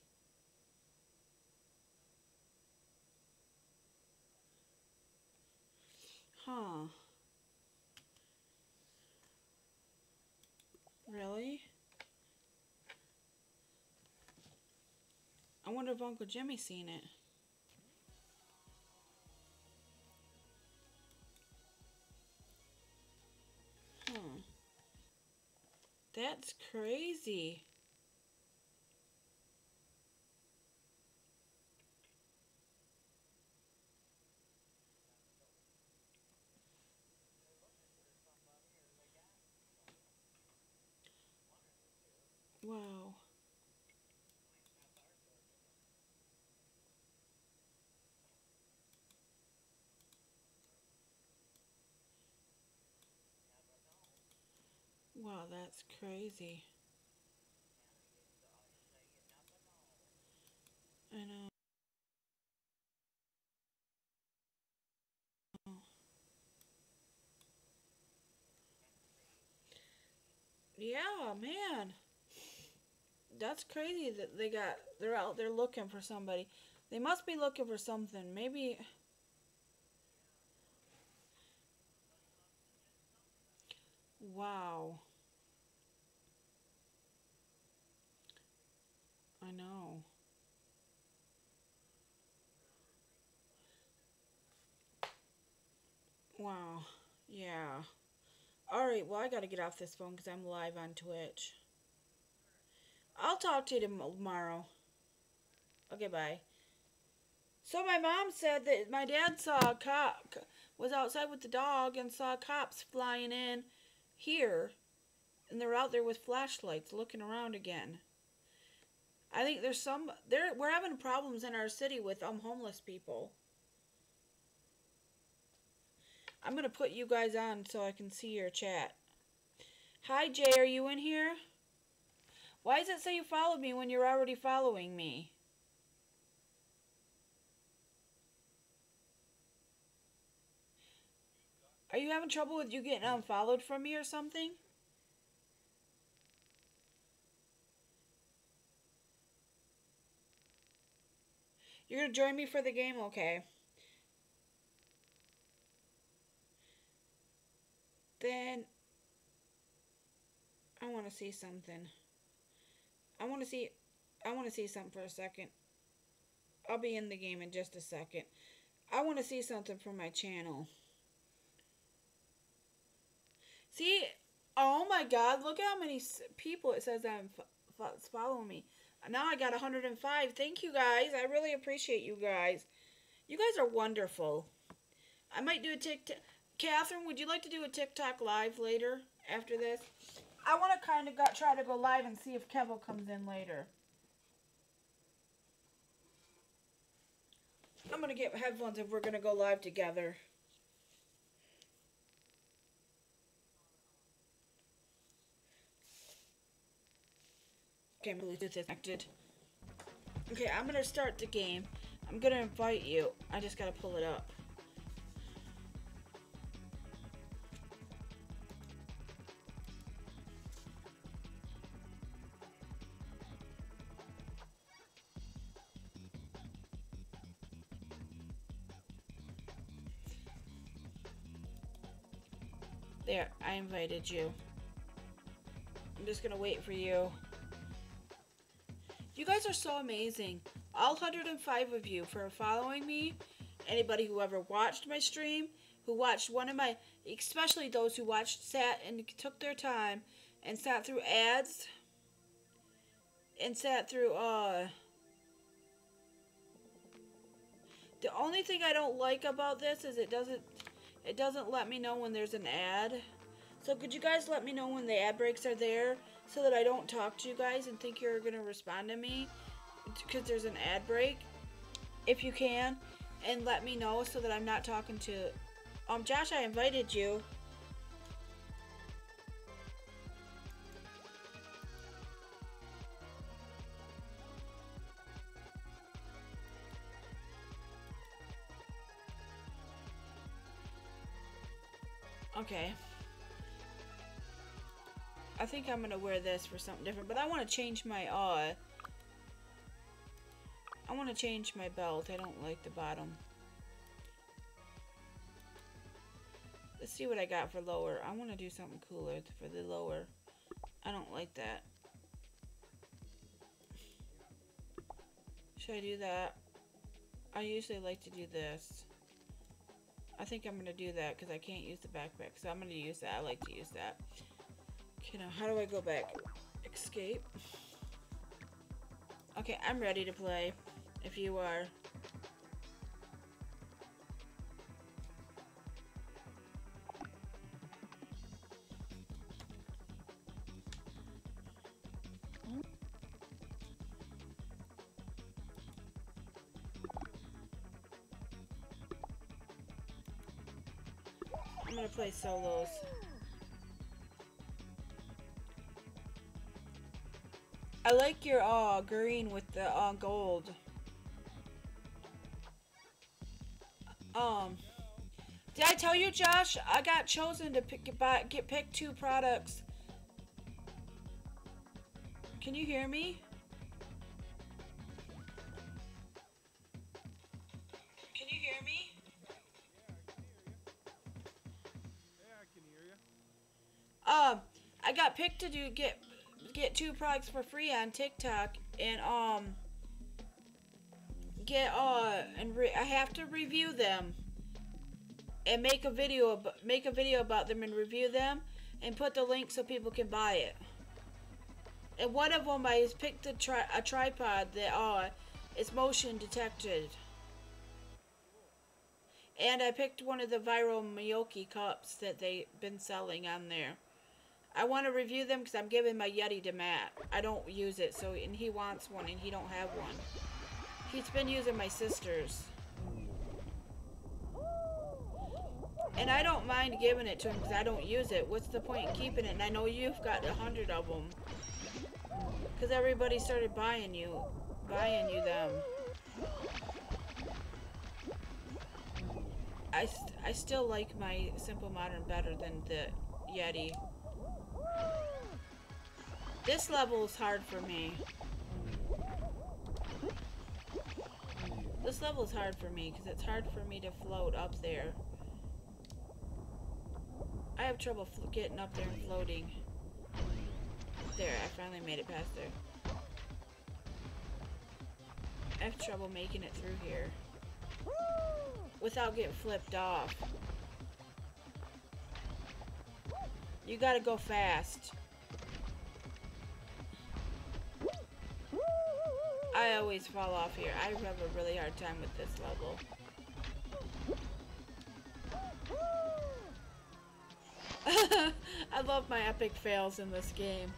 Huh. Really? I wonder if Uncle Jimmy's seen it. Huh. That's crazy. Wow. Wow, that's crazy. I know. Yeah, man. That's crazy that they're out there looking for somebody. They must be looking for something. Maybe. Wow. I know. Wow. Yeah. Alright, well, I gotta get off this phone because I'm live on Twitch. I'll talk to you tomorrow. Okay, bye. So my mom said that my dad saw a cop, was outside with the dog and saw cops flying in here. And they're out there with flashlights looking around again. I think we're having problems in our city with homeless people. I'm going to put you guys on so I can see your chat. Hi, Jay, are you in here? Why does it say you followed me when you're already following me? Are you having trouble with you getting unfollowed from me or something? You're going to join me for the game? Okay. Then I want to see something. I want to see something for a second. I'll be in the game in just a second. I want to see something from my channel. See? Oh my god, look how many people it says I'm following me. Now I got 105. Thank you guys. I really appreciate you guys. You guys are wonderful. I might do a TikTok. Catherine, would you like to do a TikTok live later after this? I want to kind of try to go live and see if Kevin comes in later. I'm going to get headphones if we're going to go live together. Okay, Bluetooth is connected. Okay, I'm going to start the game. I'm going to invite you. I just got to pull it up. There, I invited you. I'm just gonna wait for you. You guys are so amazing. All 105 of you for following me. Anybody who ever watched my stream, who watched one of my, especially those who watched, sat and took their time and sat through ads and sat through, the only thing I don't like about this is it doesn't let me know when there's an ad. So could you guys let me know when the ad breaks are there so that I don't talk to you guys and think you're going to respond to me because there's an ad break? If you can. And let me know so that I'm not talking to... Josh, I invited you. Okay. I think I'm gonna wear this for something different, but I want to change my, I want to change my belt. I don't like the bottom. Let's see what I got for lower. I want to do something cooler for the lower. I don't like that. Should I do that? I usually like to do this. I think I'm going to do that because I can't use the backpack. So I'm going to use that. I like to use that. Okay, now how do I go back? Escape. Okay, I'm ready to play. If you are. I'm gonna play solos. I like your green with the gold. Did I tell you, Josh? I got chosen to get picked 2 products. Can you hear me? Can you hear me? Yeah, I can hear you. I got picked to get 2 products for free on TikTok, and I have to review them and make a video about them and review them and put the link so people can buy it. And one of them I picked a tripod that is motion detected. And I picked one of the viral Miyoki cups that they've been selling on there. I want to review them because I'm giving my Yeti to Matt. I don't use it, and he wants one and he don't have one. He's been using my sister's. And I don't mind giving it to him because I don't use it. What's the point in keeping it? And I know you've got 100 of them. Because everybody started buying you them. I still like my Simple Modern better than the Yeti. This level is hard for me. This level is hard for me because it's hard for me to float up there. I have trouble getting up there and floating. There, I finally made it past there. I have trouble making it through here without getting flipped off. You gotta go fast. I always fall off here. I have a really hard time with this level. I love my epic fails in this game.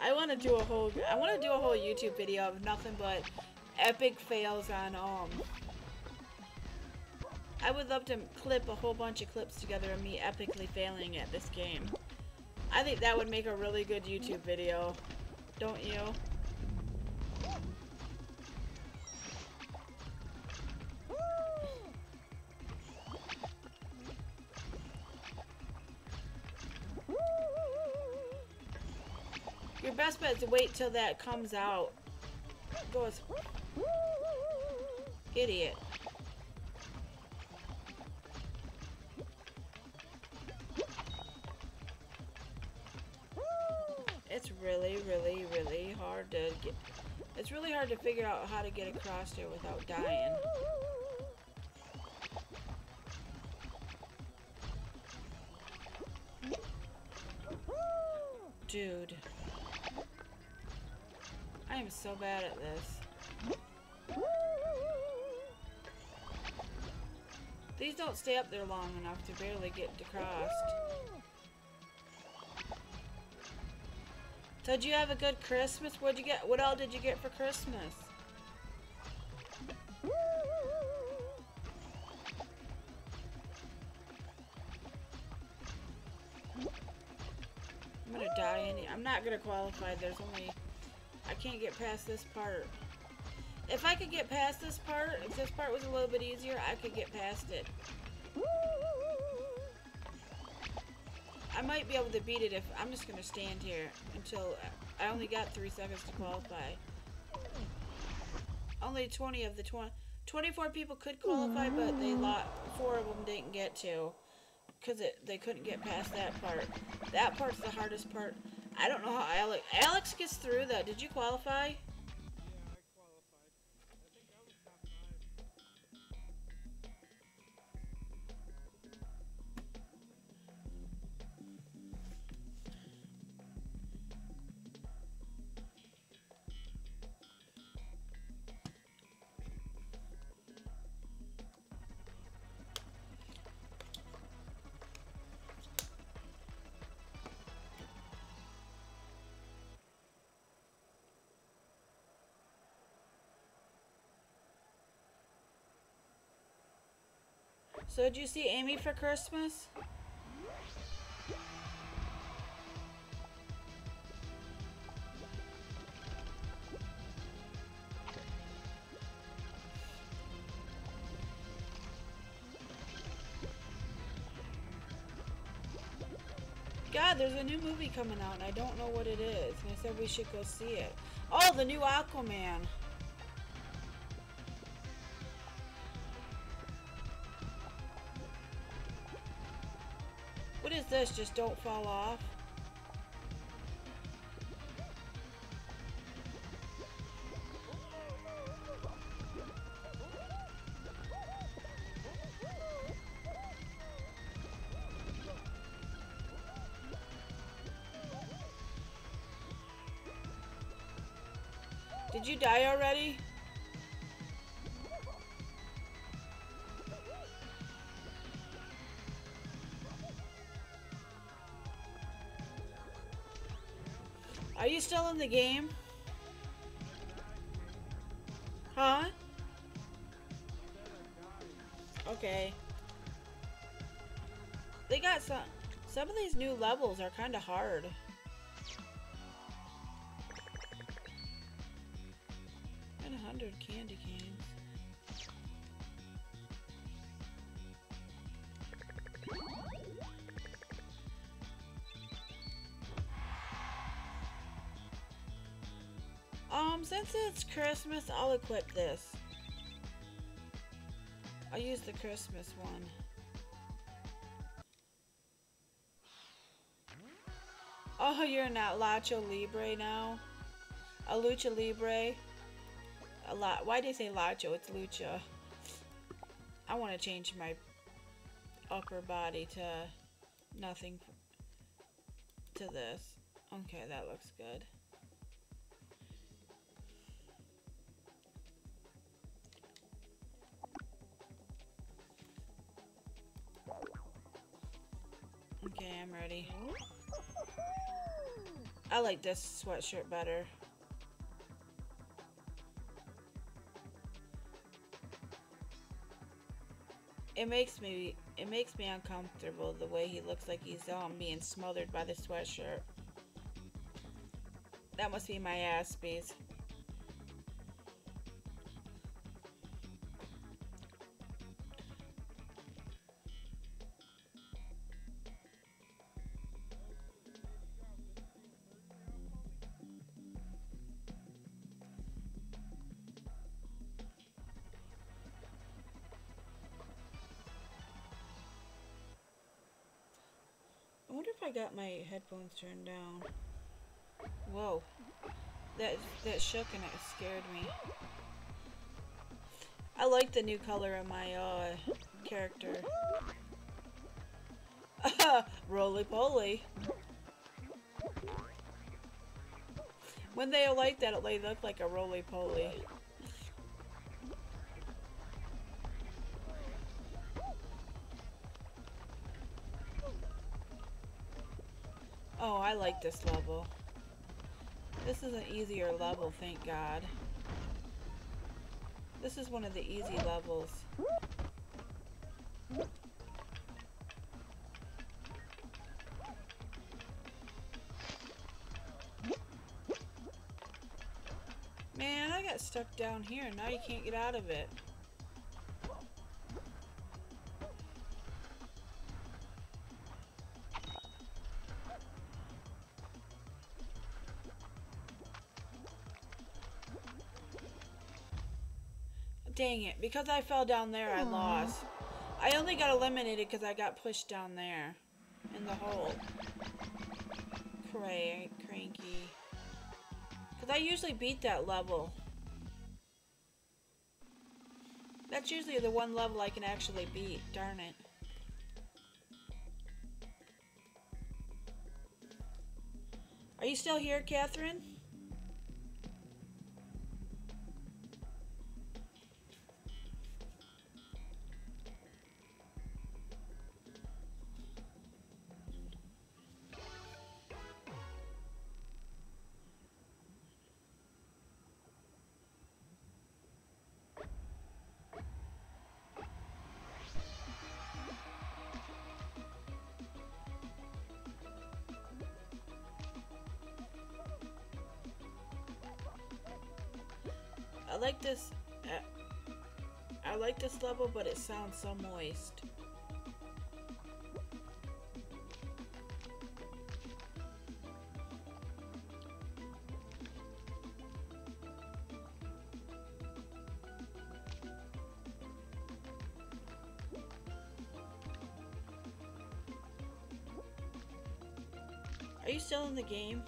I want to do a whole YouTube video of nothing but epic fails on I would love to clip a whole bunch of clips together of me epically failing at this game. I think that would make a really good YouTube video. Don't you? Your best bet is to wait till that comes out. Goes. Idiot. really, really, really hard to get. It's really hard to figure out how to get across here without dying. Dude. I am so bad at this. These don't stay up there long enough to barely get across. So did you have a good Christmas? What'd you get? What all did you get for Christmas? I'm gonna die I'm not gonna qualify. There's only... I can't get past this part. If I could get past this part, if this part was a little bit easier, I could get past it. I might be able to beat it if... I'm just gonna stand here until... I only got 3 seconds to qualify. Only 20 of the 24 people could qualify, but they 4 of them didn't get to. Because they couldn't get past that part. That part's the hardest part. I don't know how Alex gets through that. Did you qualify? Yeah, I qualified. I think I was top 5. So did you see Amy for Christmas? God, there's a new movie coming out and I don't know what it is. And I said we should go see it. Oh, the new Aquaman. What is this? Just don't fall off? Did you die already? Are you still in the game? Huh? Okay. They got some of these new levels are kind of hard. And 100 candy canes. Since it's Christmas, I'll equip this. I'll use the Christmas one. Oh, you're not Lacho Libre now? A Lucha Libre? Why do you say Lacho? It's Lucha. I want to change my upper body to nothing to this. Okay, that looks good. Okay, I'm ready. I like this sweatshirt better. It makes me uncomfortable the way he looks like he's being smothered by the sweatshirt. That must be my Aspies. I wonder if I got my headphones turned down. Whoa. That shook and it scared me. I like the new color of my character. Roly-poly. When they like that, they look like a roly-poly. Oh, I like this level. This is an easier level, thank God. This is one of the easy levels. Man, I got stuck down here and now you can't get out of it. Dang it, because I fell down there, I lost. I only got eliminated because I got pushed down there in the hole. Cranky. Because I usually beat that level. That's usually the one level I can actually beat. Darn it. Are you still here, Catherine? I like this level, but it sounds so moist. Are you still in the game?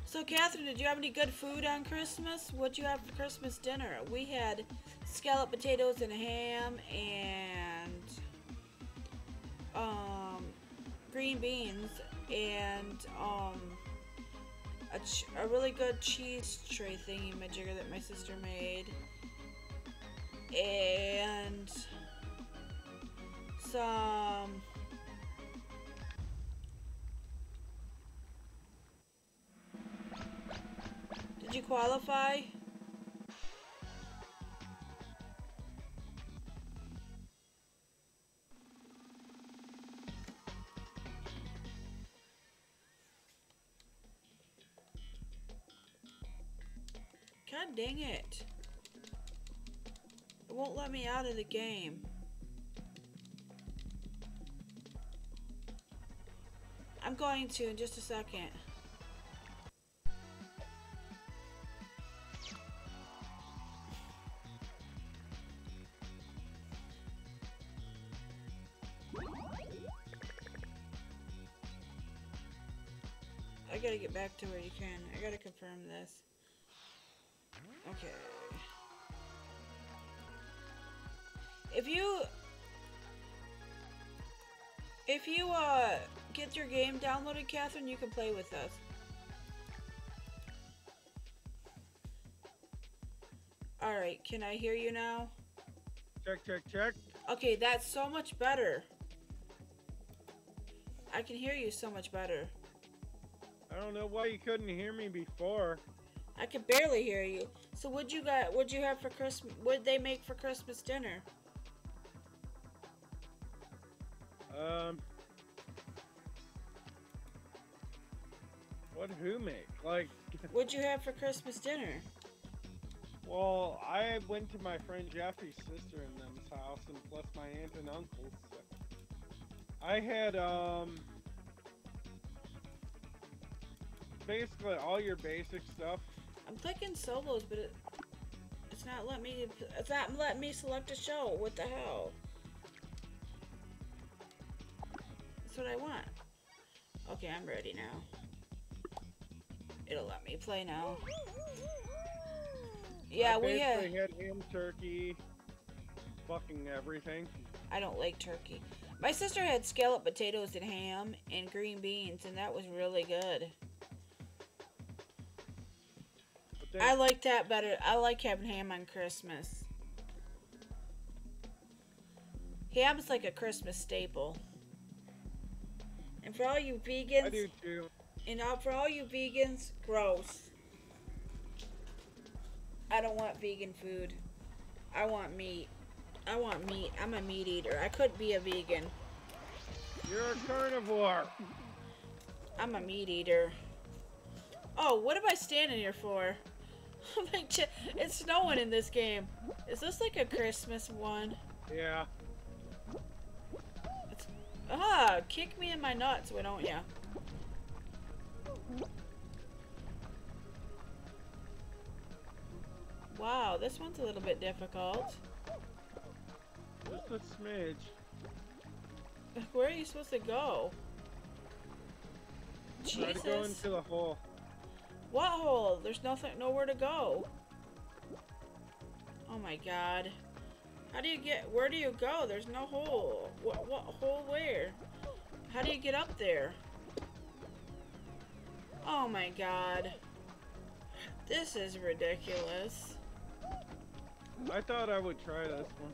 So, Catherine, did you have any good food on Christmas? What'd you have for Christmas dinner? We had scalloped potatoes and ham and green beans and a really good cheese tray thingy-majigger that my sister made, and some Did you qualify? God dang it. It won't let me out of the game. I'm going to in just a second. I gotta get back to where you can. I gotta confirm this. Okay. If you get your game downloaded, Catherine, you can play with us. Alright, can I hear you now? Check, check, check. Okay, that's so much better. I can hear you so much better. I don't know why you couldn't hear me before. I could barely hear you. So what'd you have for Christmas? What'd they make for Christmas dinner? Who make? Like, What'd you have for Christmas dinner? well, I went to my friend Jeffrey's sister and them's house, and plus my aunt and uncle's. I had, basically all your basic stuff. I'm clicking solos, but it's not letting me. It's not letting me select a show. What the hell? That's what I want. Okay, I'm ready now. It'll let me play now. Yeah, we had ham, turkey, fucking everything. I don't like turkey. My sister had scalloped potatoes and ham and green beans, and that was really good. I like that better. I like having ham on Christmas. Ham's like a Christmas staple. And for all you vegans, I do too. And for all you vegans, gross. I don't want vegan food. I want meat. I want meat. I'm a meat eater. I could be a vegan. You're a carnivore. I'm a meat eater. Oh, what am I standing here for? It's snowing in this game. Is this like a Christmas one? Yeah. Kick me in my nuts, why don't ya? Wow, this one's a little bit difficult. Just a smidge. Where are you supposed to go? Try to go into the hole. What hole? There's nowhere to go. Oh my god. Where do you go? There's no hole. What hole where? How do you get up there? Oh my god. This is ridiculous. I thought I would try this one.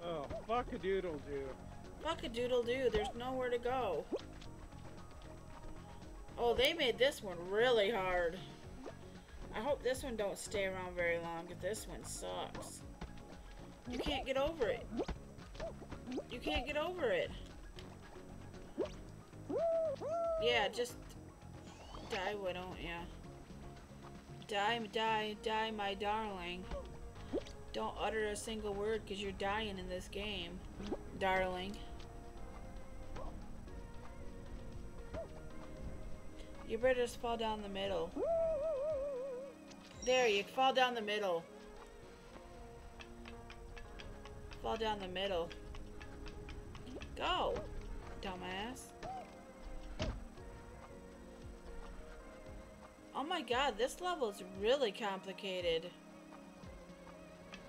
Oh, fuck-a-doodle-doo. Fuck-a-doodle-doo. There's nowhere to go. Oh, they made this one really hard. I hope this one don't stay around very long, because this one sucks. You can't get over it. You can't get over it. Yeah, just die, why don't ya? Die, my darling. Don't utter a single word, because you're dying in this game, darling. You better just fall down the middle. There, you fall down the middle. Fall down the middle. Go, dumbass. Oh my god, this level is really complicated.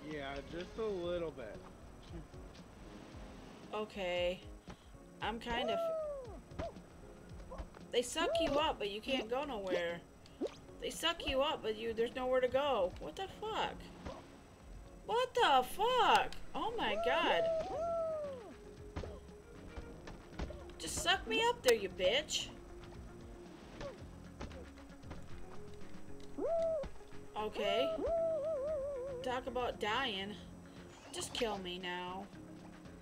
Yeah, just a little bit. Okay. I'm kind of... They suck you up, but you can't go nowhere. They suck you up, but there's nowhere to go. What the fuck? What the fuck? Oh my god. Just suck me up there, you bitch. Okay. Talk about dying. Just kill me now.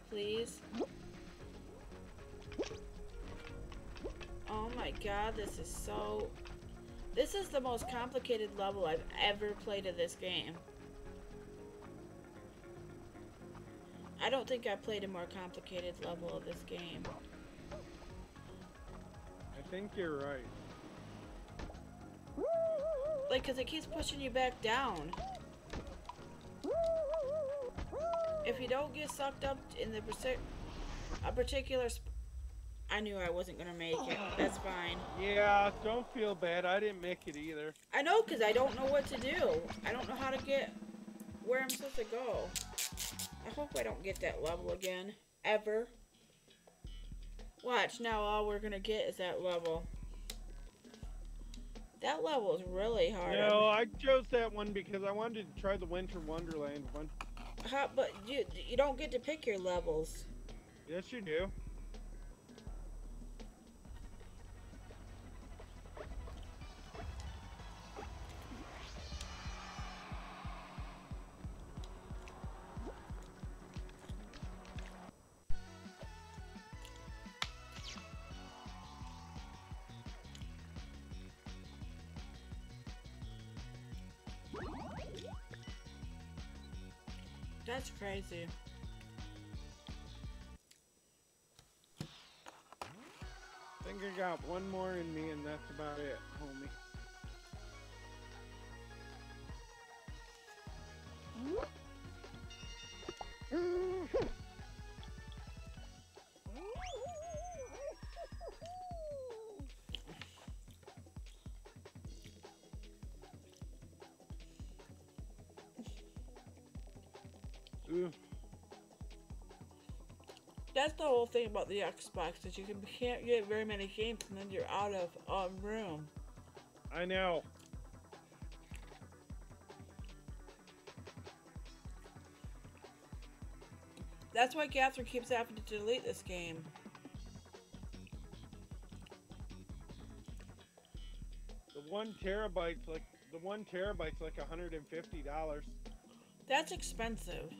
Please. Oh my god, this is so... This is the most complicated level I've ever played of this game. I don't think I played a more complicated level of this game. I think you're right. Like, cause it keeps pushing you back down. If you don't get sucked up in a particular I knew I wasn't gonna make it. That's fine. Yeah, don't feel bad. I didn't make it either. I know, cause I don't know what to do. I don't know how to get where I'm supposed to go. I hope I don't get that level again. Ever. Watch, now all we're gonna get is that level. That level is really hard. No, I chose that one because I wanted to try the Winter Wonderland one. But you don't get to pick your levels. Yes, you do. That's crazy. I think I got one more in me and that's about it, homie. That's the whole thing about the Xbox, is you can't get very many games and then you're out of room. I know. That's why Catherine keeps having to delete this game. The 1 terabyte's like $150. That's expensive.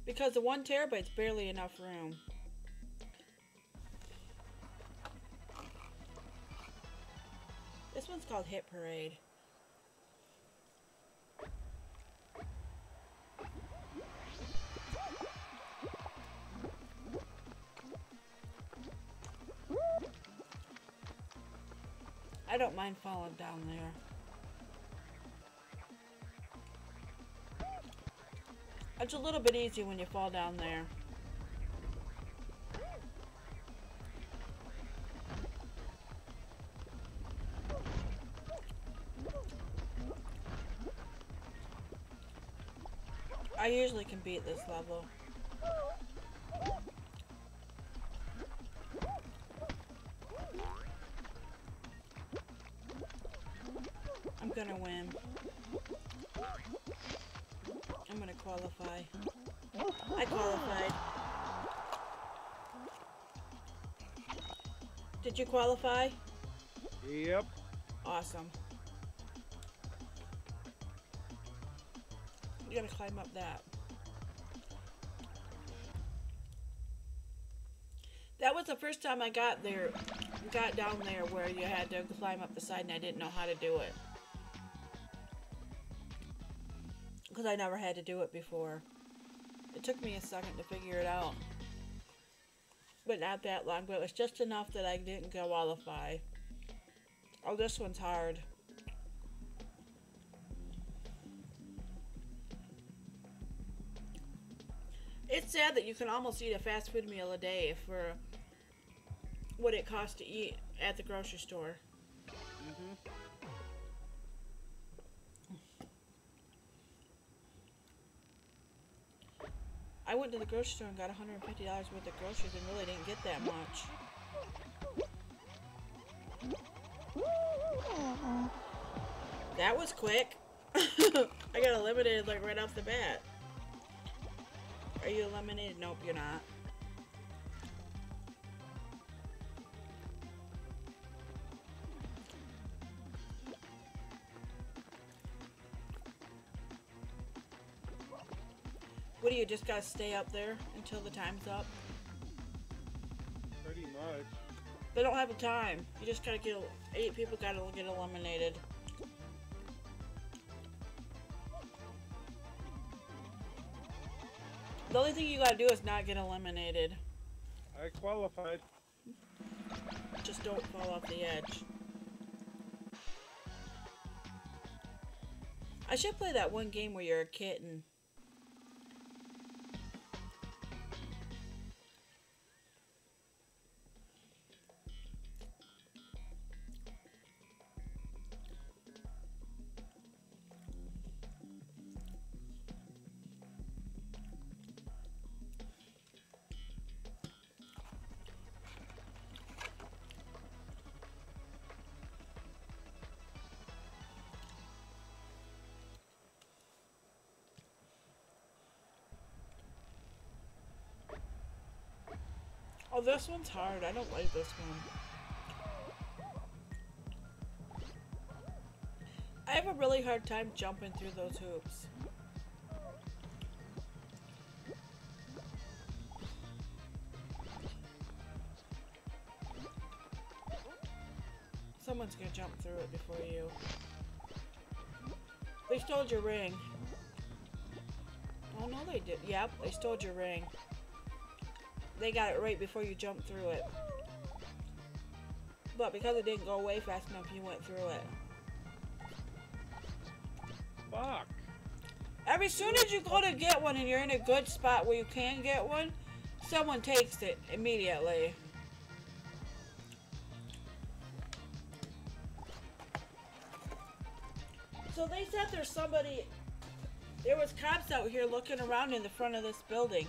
Because the 1 terabyte's barely enough room. This one's called Hit Parade. I don't mind falling down there. It's a little bit easy when you fall down there. I usually can beat this level. I'm gonna win. I'm gonna qualify. I qualified. Did you qualify? Yep. Awesome. You gotta climb up that. That was the first time I got down there where you had to climb up the side and I didn't know how to do it. Because I never had to do it before. It took me a second to figure it out. But not that long, but it was just enough that I didn't qualify. Oh, this one's hard. It's sad that you can almost eat a fast food meal a day for what it costs to eat at the grocery store. Mm-hmm. I went to the grocery store and got $150 worth of groceries and really didn't get that much. That was quick. I got eliminated like right off the bat. Are you eliminated? Nope, you're not. What do you just gotta stay up there until the time's up? Pretty much. They don't have a time. You just gotta get 8 people gotta get eliminated. The only thing you gotta do is not get eliminated. I qualified. Just don't fall off the edge. I should play that one game where you're a kitten. Oh, this one's hard. I don't like this one. I have a really hard time jumping through those hoops. Someone's gonna jump through it before you. They stole your ring. Oh no, they did. Yep, they stole your ring. They got it right before you jumped through it. But because it didn't go away fast enough, you went through it. fuck? Every soon as you go to get one and you're in a good spot where you can get one, someone takes it immediately. So they said there was cops out here looking around in the front of this building.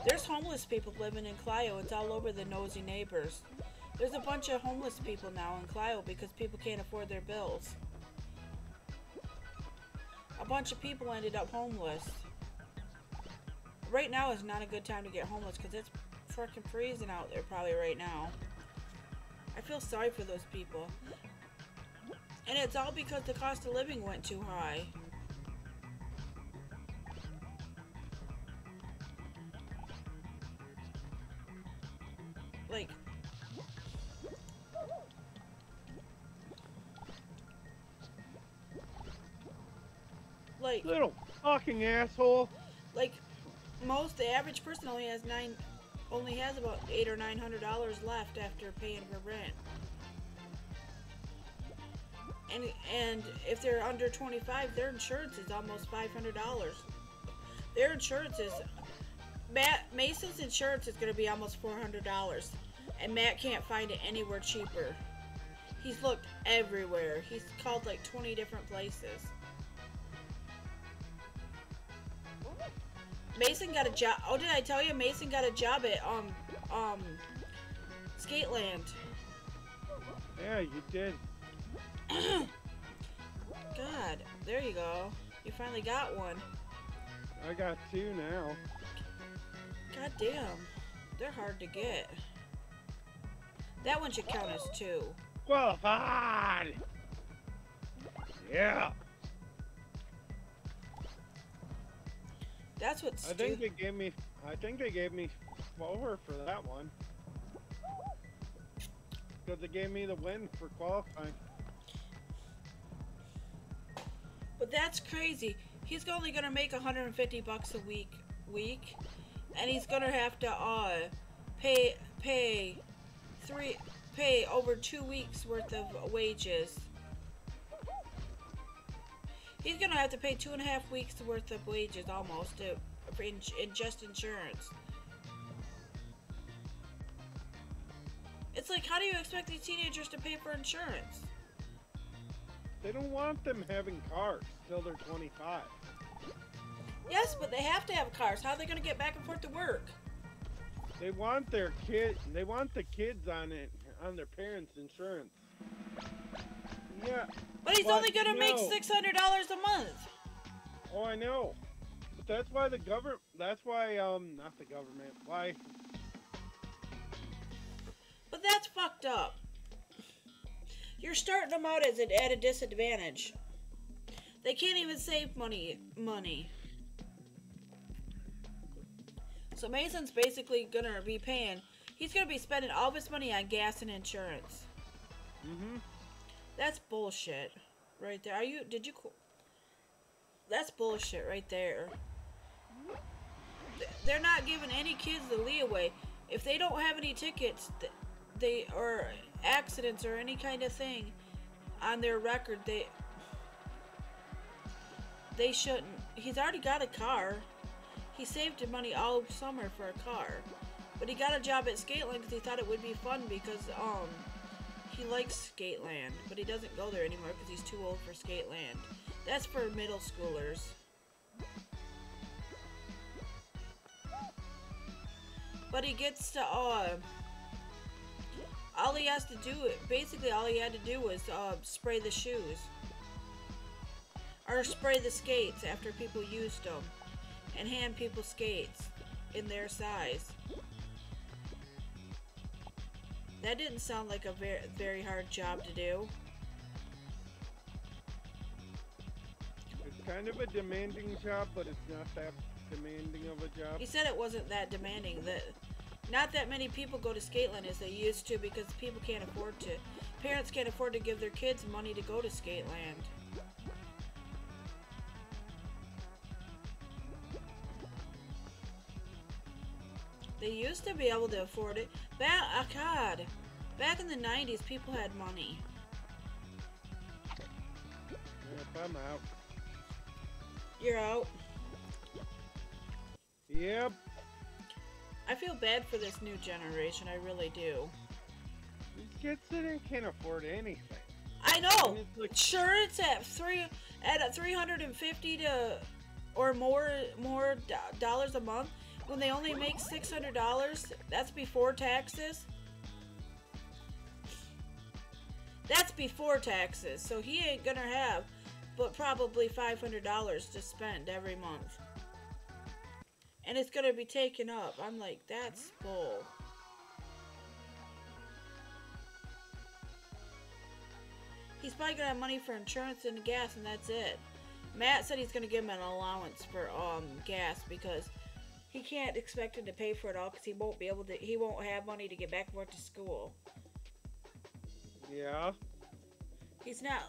There's homeless people living in Clio. It's all over the nosy neighbors. There's a bunch of homeless people now in Clio because people can't afford their bills. A bunch of people ended up homeless. Right now is not a good time to get homeless because it's freaking freezing out there probably right now. I feel sorry for those people. And it's all because the cost of living went too high. Like Little fucking asshole. Like the average person only has about $800 or $900 left after paying for rent. And if they're under 25, their insurance is almost $500. Their insurance is Mason's insurance is going to be almost $400, and Matt can't find it anywhere cheaper. He's looked everywhere. He's called like 20 different places. Mason got a job. Oh, did I tell you? Mason got a job at Skateland. Yeah, you did. God, there you go. You finally got one. I got 2 now. God damn, they're hard to get. That one should count as 2. Qualified. Yeah. That's what I think they gave me 4 for that one. Because they gave me the win for qualifying. But that's crazy. He's only gonna make $150 a week, and he's gonna have to pay over 2 weeks worth of wages. He's gonna have to pay 2.5 weeks worth of wages almost in just insurance. It's like, how do you expect these teenagers to pay for insurance? They don't want them having cars till they're 25. Yes, but they have to have cars. How are they gonna get back and forth to work? They want their They want the kids on their parents' insurance. Yeah. But he's only gonna make $600 a month. Oh, I know. But that's why the government. That's why not the government. Why? But that's fucked up. You're starting them out at a disadvantage. They can't even save money. So Mason's basically gonna be paying. He's gonna be spending all of his money on gas and insurance. Mhm. That's bullshit, right there. That's bullshit right there. They're not giving any kids the leeway. If they don't have any tickets, or accidents or any kind of thing on their record, they shouldn't. He's already got a car. He saved money all summer for a car, but he got a job at Skateland because he thought it would be fun because he likes Skateland, but he doesn't go there anymore because he's too old for Skateland. That's for middle schoolers. But he gets to all he has to do, basically all he had to do was spray the shoes. Or spray the skates after people used them. And hand people skates in their size. That didn't sound like a very, very hard job to do. It's kind of a demanding job, but it's not that demanding of a job. He said it wasn't that demanding. Not that many people go to Skateland as they used to because people can't afford to. Parents can't afford to give their kids money to go to Skateland. They used to be able to afford it. Back in the 90s, people had money. Yep, I'm out. You're out. Yep. I feel bad for this new generation. I really do. These kids sitting can't afford anything. I know. And it's like, Insurance at $350 to or more dollars a month when they only make $600. That's before taxes. That's before taxes. So he ain't gonna have but probably $500 to spend every month. And it's gonna be taken up. I'm like, that's bull. He's probably gonna have money for insurance and gas, and that's it. Matt said he's gonna give him an allowance for gas because he can't expect him to pay for it all because he won't be able to. He won't have money to get back and forth to school. yeah. He's not.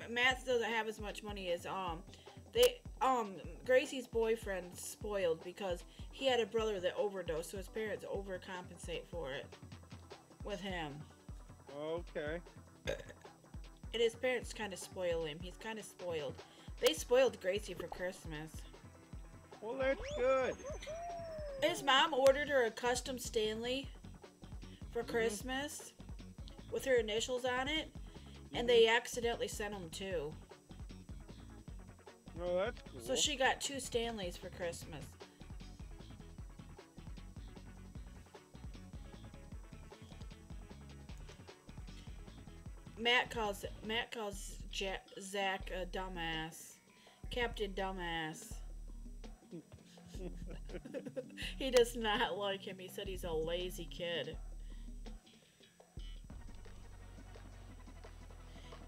Matt doesn't have as much money as Gracie's boyfriend spoiled because he had a brother that overdosed, so his parents overcompensate for it with him. Okay. And his parents kind of spoil him. He's kind of spoiled. They spoiled Gracie for Christmas. Well, that's good. His mom ordered her a custom Stanley for Christmas with her initials on it, and they accidentally sent him two. Oh, that's cool. So she got 2 Stanleys for Christmas. Matt calls Zach a dumbass. Captain Dumbass. He does not like him. He said he's a lazy kid.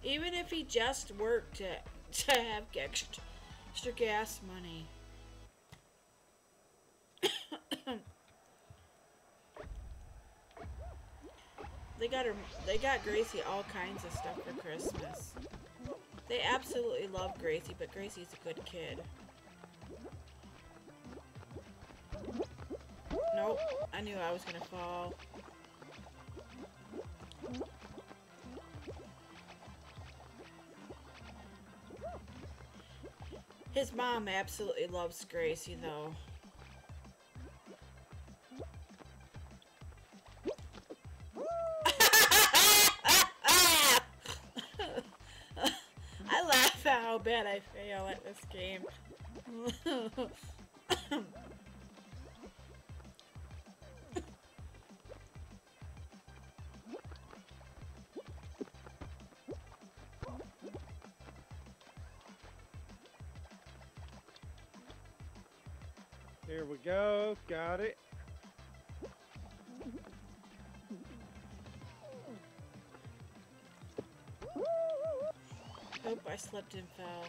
Even if he just worked to have extra gas money. They got Gracie all kinds of stuff for Christmas. They absolutely love Gracie, but Gracie's a good kid. Nope, I knew I was gonna fall. His mom absolutely loves Gracie, though. I laugh at how bad I fail at this game. Here we go. Got it. Oh, I slipped and fell.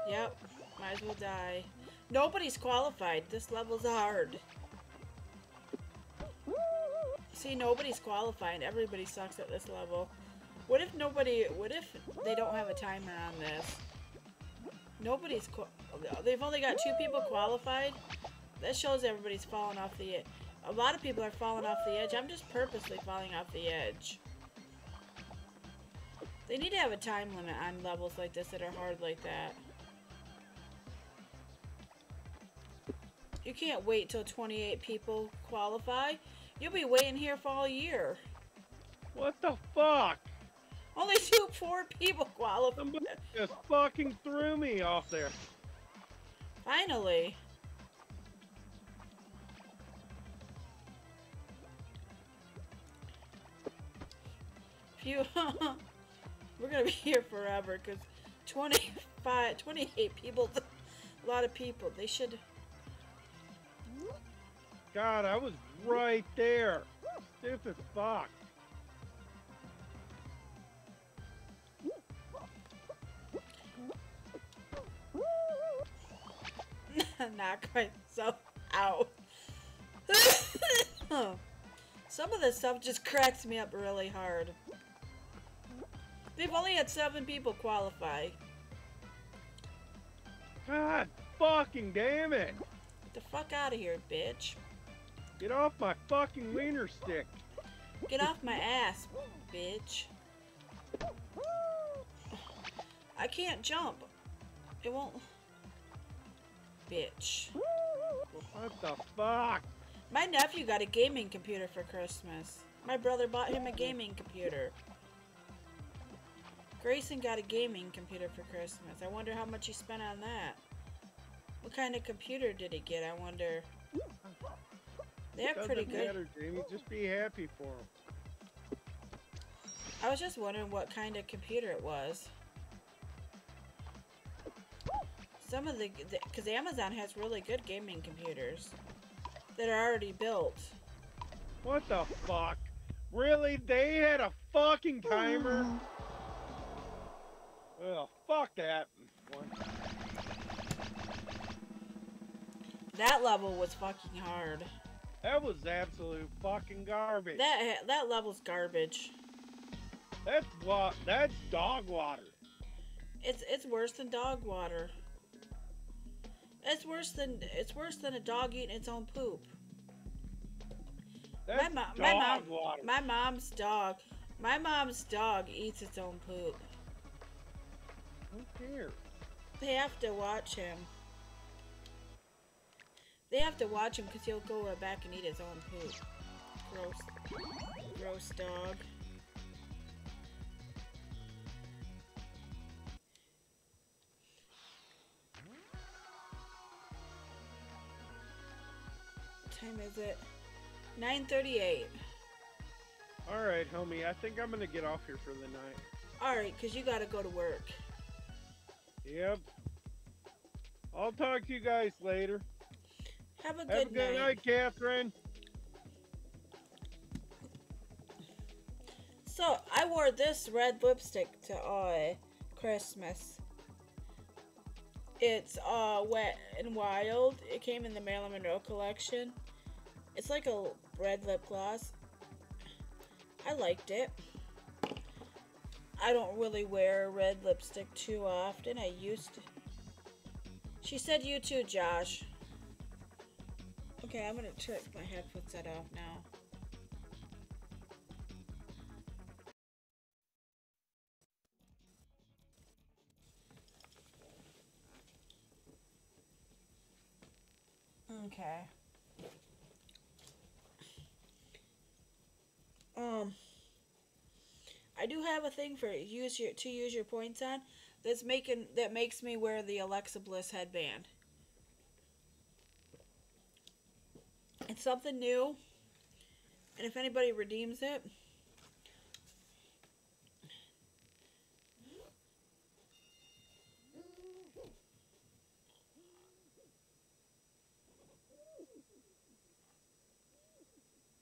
Yep, might as well die. Nobody's qualified. This level's hard. See, nobody's qualified. Everybody sucks at this level. What if they don't have a timer on this? They've only got 2 people qualified. That shows everybody's falling off the edge. A lot of people are falling off the edge. I'm just purposely falling off the edge. They need to have a time limit on levels like this that are hard like that. You can't wait till 28 people qualify. You'll be waiting here for all year. What the fuck? Only 4 people qualified. Somebody just fucking threw me off there. Finally. Phew. We're gonna be here forever because 28 people, a lot of people. They should. God, I was right there. Stiff as fuck. Knock myself out. Some of this stuff just cracks me up really hard. They've only had 7 people qualify. God fucking damn it. Get the fuck out of here, bitch. Get off my fucking wiener stick. Get off my ass, bitch. I can't jump. It won't. Bitch. What the fuck? My nephew got a gaming computer for Christmas. My brother bought him a gaming computer. Grayson got a gaming computer for Christmas. I wonder how much he spent on that. What kind of computer did he get, I wonder? They have pretty good. Doesn't matter, Jamie. Just be happy for him. I was just wondering what kind of computer it was. Some of because Amazon has really good gaming computers that are already built. What the fuck? Really? They had a fucking timer? Well, fuck that one. That level was fucking hard. That was absolute fucking garbage. That level's garbage. That's dog water. It's worse than dog water. It's worse than a dog eating its own poop. That's dog water. My mom's dog eats its own poop. Who cares? They have to watch him. They have to watch him because he'll go back and eat his own poop. Gross dog. What time is it? 9:38. Alright, homie. I think I'm gonna get off here for the night. Alright, because you gotta go to work. Yep. I'll talk to you guys later. Have a good night, Catherine. So, I wore this red lipstick to Christmas. It's Wet and Wild. It came in the Marilyn Monroe collection. It's like a red lip gloss. I liked it. I don't really wear red lipstick too often. I used to. She said you too, Josh. Okay, I'm gonna turn my headphone set off now. Okay. I do have a thing for use your points on that makes me wear the Alexa Bliss headband. It's something new, and if anybody redeems it,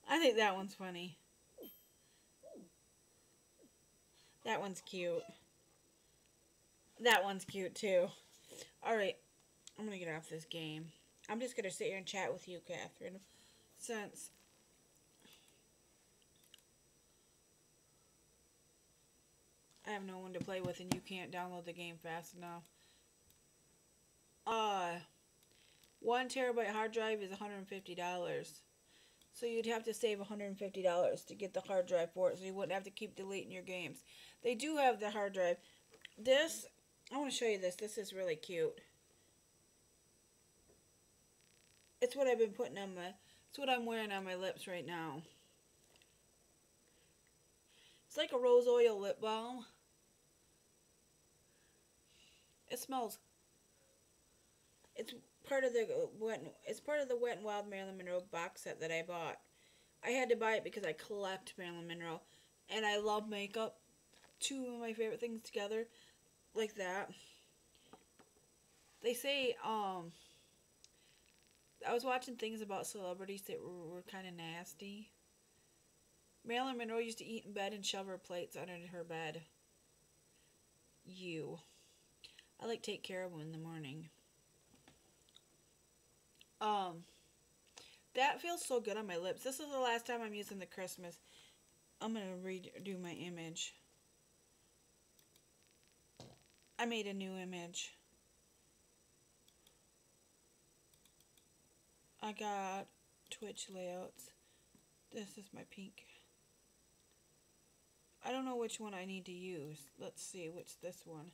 I think that one's funny. That one's cute. That one's cute too. Alright, I'm gonna get off this game. I'm just gonna sit here and chat with you, Catherine, since I have no one to play with and you can't download the game fast enough. 1 terabyte hard drive is $150. So you'd have to save $150 to get the hard drive for it, so you wouldn't have to keep deleting your games. They do have the hard drive. This, I want to show you this. This is really cute. It's what I've been putting on it's what I'm wearing on my lips right now. It's like a rose oil lip balm. It smells. It's part of the Wet and Wild Marilyn Monroe box set that I bought. I had to buy it because I collect Marilyn Monroe, and I love makeup. Two of my favorite things together, like that. They say I was watching things about celebrities that were kind of nasty. Marilyn Monroe used to eat in bed and shove her plates under her bed. I like take care of them in the morning. That feels so good on my lips. This is the last time I'm using the Christmas. I'm gonna redo my image. I made a new image. I got Twitch layouts. This is my pink. I don't know which one I need to use. Let's see, which this one.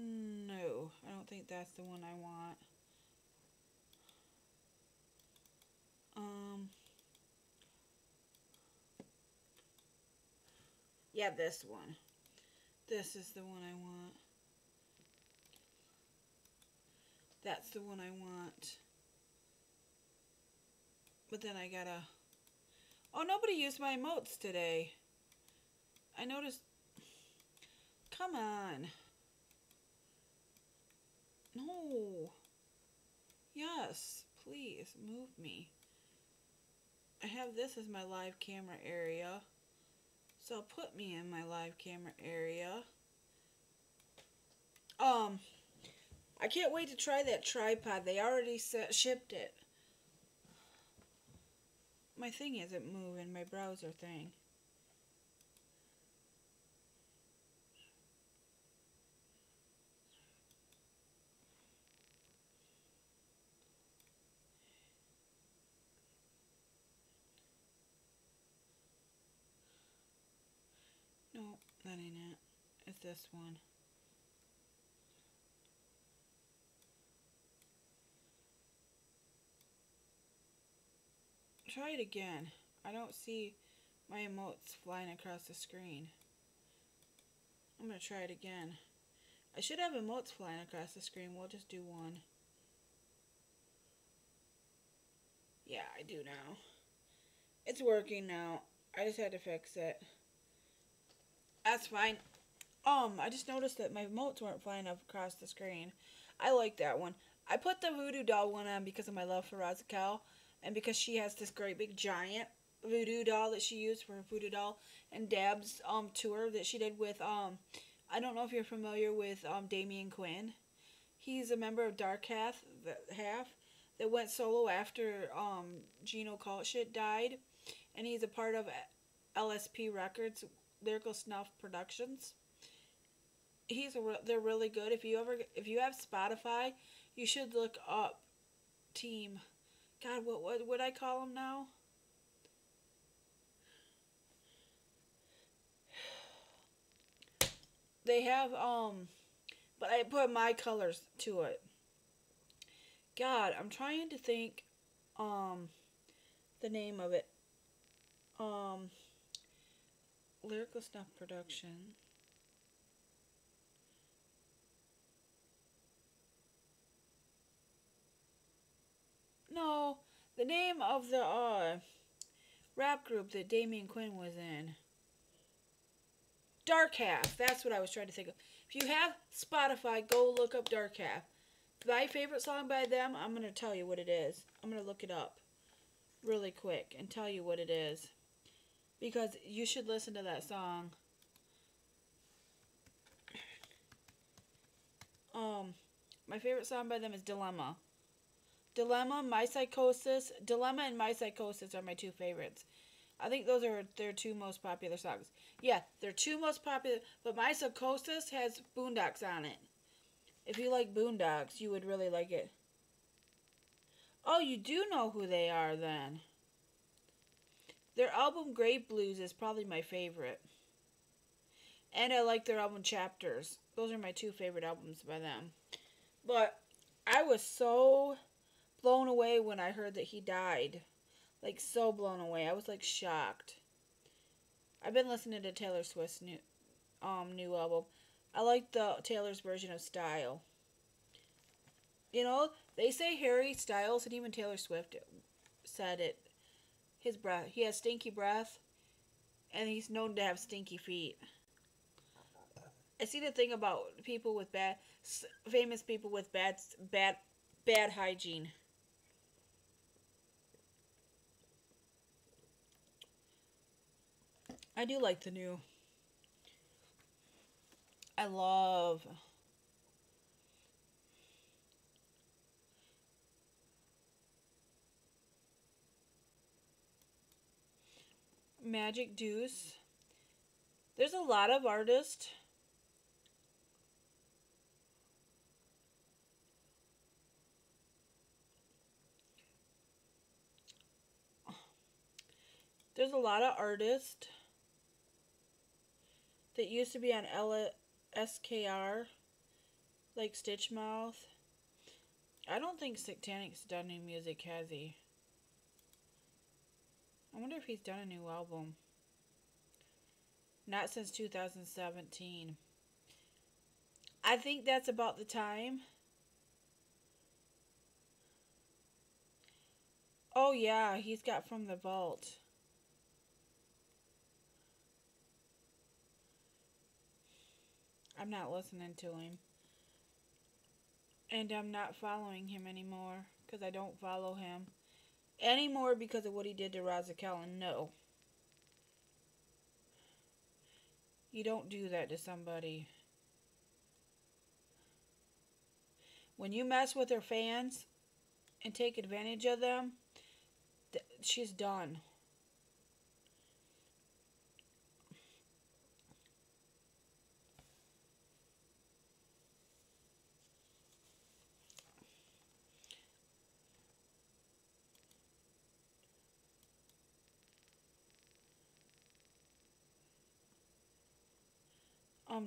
No, I don't think that's the one I want. Yeah, this one. This is the one I want. That's the one I want. But then I gotta... Oh, nobody used my emotes today. I noticed... Come on. No. Yes, please, move me. I have this as my live camera area. So put me in my live camera area. I can't wait to try that tripod. They already shipped it. My thing isn't moving, my browser thing. No, that ain't it. It's this one. Try it again. I don't see my emotes flying across the screen. I'm gonna try it again. I should have emotes flying across the screen. We'll just do one. Yeah, I do now. It's working now. I just had to fix it. That's fine. I just noticed that my emotes weren't flying up across the screen. I like that one. I put the voodoo doll one on because of my love for Razikel, and because she has this great big giant voodoo doll that she used for her voodoo doll and Dab's tour that she did with I don't know if you're familiar with Damian Quinn. He's a member of Dark Half that went solo after Gino Culshit died, and he's a part of LSP Records, Lyrical Snuff Productions. They're really good. If you have Spotify, you should look up Team. God, what would I call them now? They have but I put my colors to it. God, I'm trying to think the name of it. Lyrical Snuff Production. No, the name of the rap group that Damian Quinn was in. Dark Half. That's what I was trying to think of. If you have Spotify, go look up Dark Half. My favorite song by them, I'm going to tell you what it is. I'm going to look it up really quick and tell you what it is. Because you should listen to that song. My favorite song by them is Dilemma. Dilemma and My Psychosis are my two favorites. I think those are their two most popular songs. Yeah, they're two most popular, but My Psychosis has Boondocks on it. If you like Boondocks, you would really like it. Oh, you do know who they are then. Their album Grave Blues is probably my favorite. And I like their album Chapters. Those are my two favorite albums by them. But I was so blown away when I heard that he died. Like, so blown away. I was, like, shocked. I've been listening to Taylor Swift's new album. I like Taylor's version of Style. You know, they say Harry Styles, and even Taylor Swift said it. His breath. He has stinky breath, and he's known to have stinky feet. I see the thing about people with famous people with bad hygiene. I do like the new. I love Magic Deuce. There's a lot of artists. There's a lot of artists that used to be on SKR Like Stitch Mouth. I don't think Satanic's done new music, has he? I wonder if he's done a new album. Not since 2017. I think that's about the time. Oh yeah, he's got From the Vault. I'm not listening to him. And I'm not following him anymore. Because I don't follow him. Anymore because of what he did to Razakel. And no. You don't do that to somebody. When you mess with her fans and take advantage of them, she's done.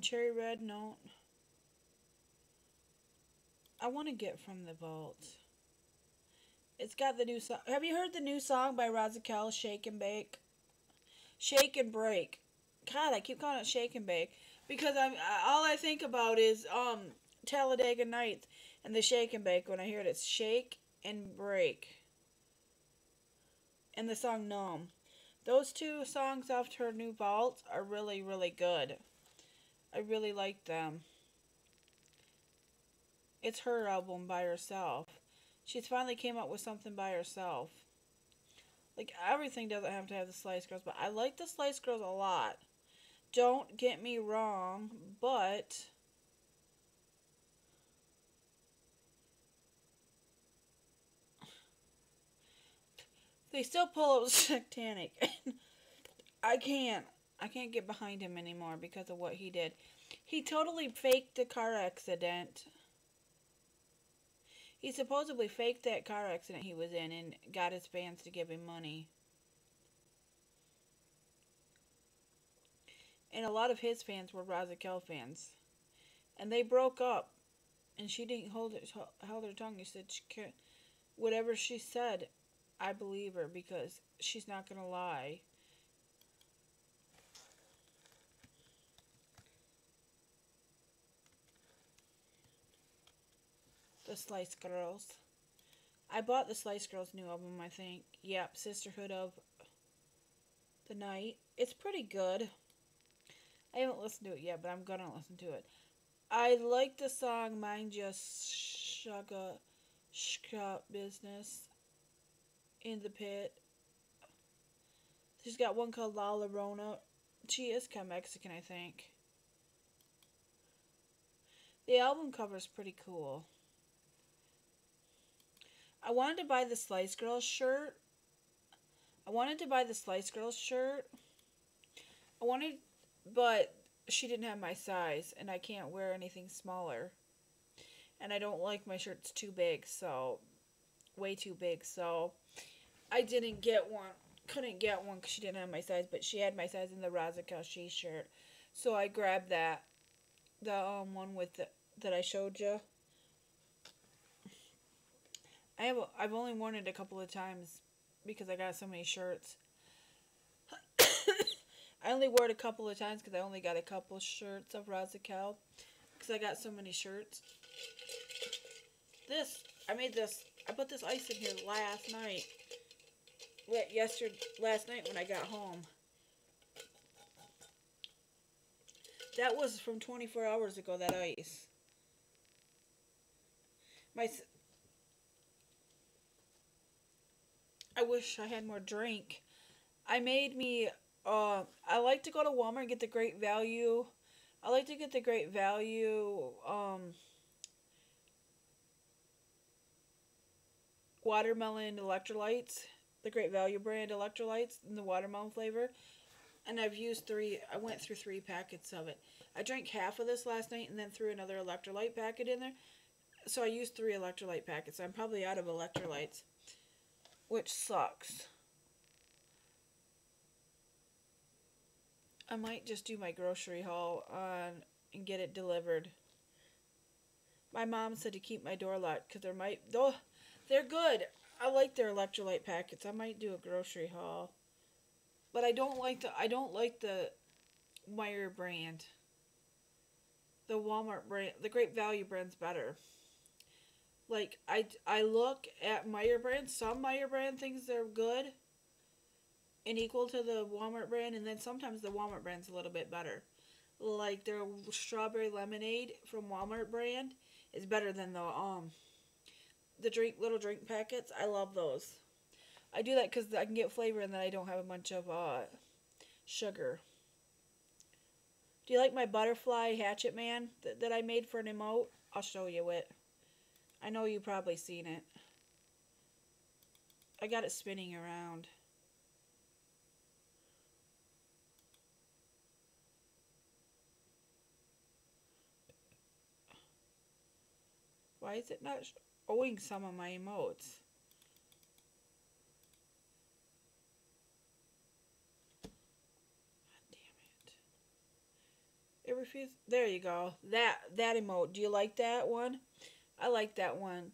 Cherry Red, no. I want to get From the Vault. It's got the new song. Have you heard the new song by Razakel, Shake and Bake? Shake and Break. God, I keep calling it Shake and Bake because all I think about is Talladega Nights and the Shake and Bake when I hear it. It's Shake and Break. And the song Numb. Those two songs off her new vault are really, really good. I really like them. It's her album by herself. She's finally came up with something by herself. Like, everything doesn't have to have the Slice Girls, but I like the Slice Girls a lot. Don't get me wrong, but they still pull up Satanic. I can't get behind him anymore because of what he did. He totally faked the car accident. He supposedly faked that car accident he was in and got his fans to give him money. And a lot of his fans were Razakel fans. And they broke up. And she didn't held her tongue. She said, whatever she said, I believe her because she's not going to lie. The Slice Girls. I bought the Slice Girls new album, I think. Yep, Sisterhood of the Night. It's pretty good. I haven't listened to it yet, but I'm gonna listen to it. I like the song Mind Just Shka Business in the Pit. She's got one called La Llorona. She is kind of Mexican, I think. The album cover is pretty cool. I wanted to buy the Slice Girls shirt. But she didn't have my size, and I can't wear anything smaller. And I don't like my shirts too big, so way too big. So I didn't get one. Couldn't get one because she didn't have my size, but she had my size in the Razakel She shirt. So I grabbed that, the one with that I showed you. I've only worn it a couple of times because I got so many shirts. I only wore it a couple of times because I only got a couple shirts of Razakel because I got so many shirts. I put this ice in here last night. Last night when I got home. That was from 24 hours ago, that ice. I wish I had more drink. I like to go to Walmart and get the Great Value. I like to get the Great Value, watermelon electrolytes. The Great Value brand electrolytes in the watermelon flavor. And I went through 3 packets of it. I drank half of this last night and then threw another electrolyte packet in there. So I used 3 electrolyte packets. I'm probably out of electrolytes, which sucks. I might just do my grocery haul and get it delivered. My mom said to keep my door locked because there might, though, they're good. I like their electrolyte packets. I might do a grocery haul. But I don't like the Meyer brand. The Walmart brand, the Great Value brand's better. Like I look at Meyer brand, some Meyer brand things they're good and equal to the Walmart brand, and then sometimes the Walmart brand's a little bit better. Like their strawberry lemonade from Walmart brand is better than the little drink packets. I love those. I do that because I can get flavor and then I don't have a bunch of sugar. Do you like my butterfly hatchet man that I made for an emote? I'll show you it. I know you've probably seen it. I got it spinning around. Why is it not showing some of my emotes? It refused. There you go. That emote. Do you like that one? I like that one.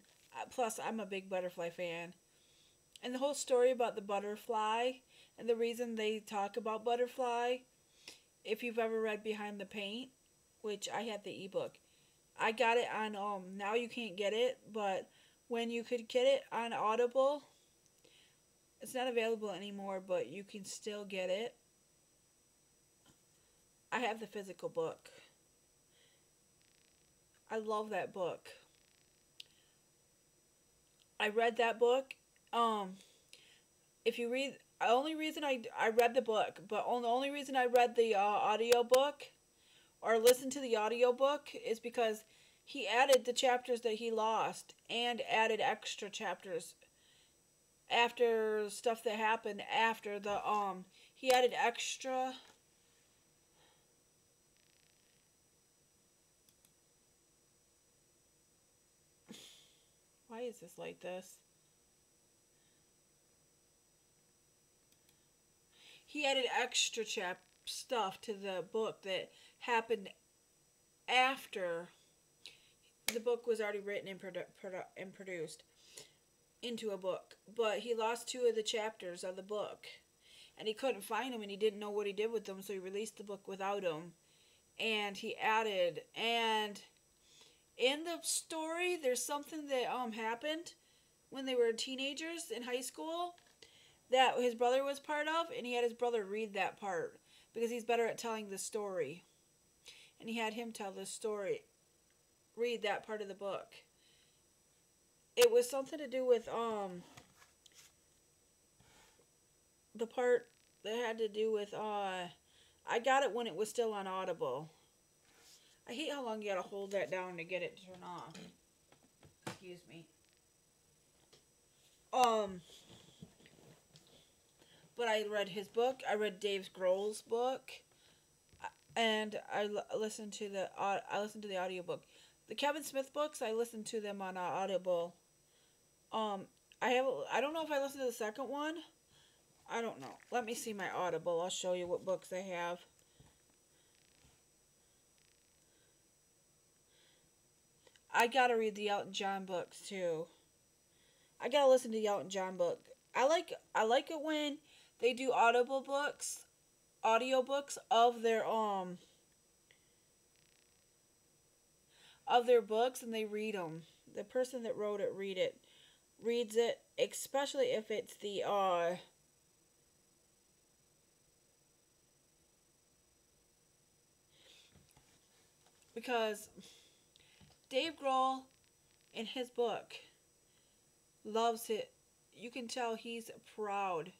Plus, I'm a big butterfly fan. And the whole story about the butterfly and the reason they talk about butterfly, if you've ever read Behind the Paint, which I had the ebook. I got it on now you can't get it, but when you could get it on Audible, it's not available anymore, but you can still get it. I have the physical book. I love that book. I read that book. If you read, the only reason I read the book, but the only reason I read the audio book or listened to the audio book is because he added the chapters that he lost and added extra chapters after stuff that happened after the he added extra. Why is this like this? He added extra stuff to the book that happened after the book was already written and produced into a book. But he lost 2 of the chapters of the book. And he couldn't find them and he didn't know what he did with them, so he released the book without them. And he added, and in the story, there's something that happened when they were teenagers in high school that his brother was part of, and he had his brother read that part because he's better at telling the story. And he had him tell the story, read that part of the book. It was something to do with the part that had to do with I got it when it was still on Audible. I hate how long you gotta hold that down to get it to turn off. Excuse me. But I read his book. I read Dave Grohl's book, and I listened to the audiobook. The Kevin Smith books, I listened to them on Audible. I don't know if I listened to the second one. I don't know. Let me see my Audible. I'll show you what books I have. I gotta read the Elton John books too. I gotta listen to the Elton John book. I like it when they do audiobooks of their books and they read them. The person that wrote it reads it, especially if it's the because Dave Grohl in his book loves it. You can tell he's proud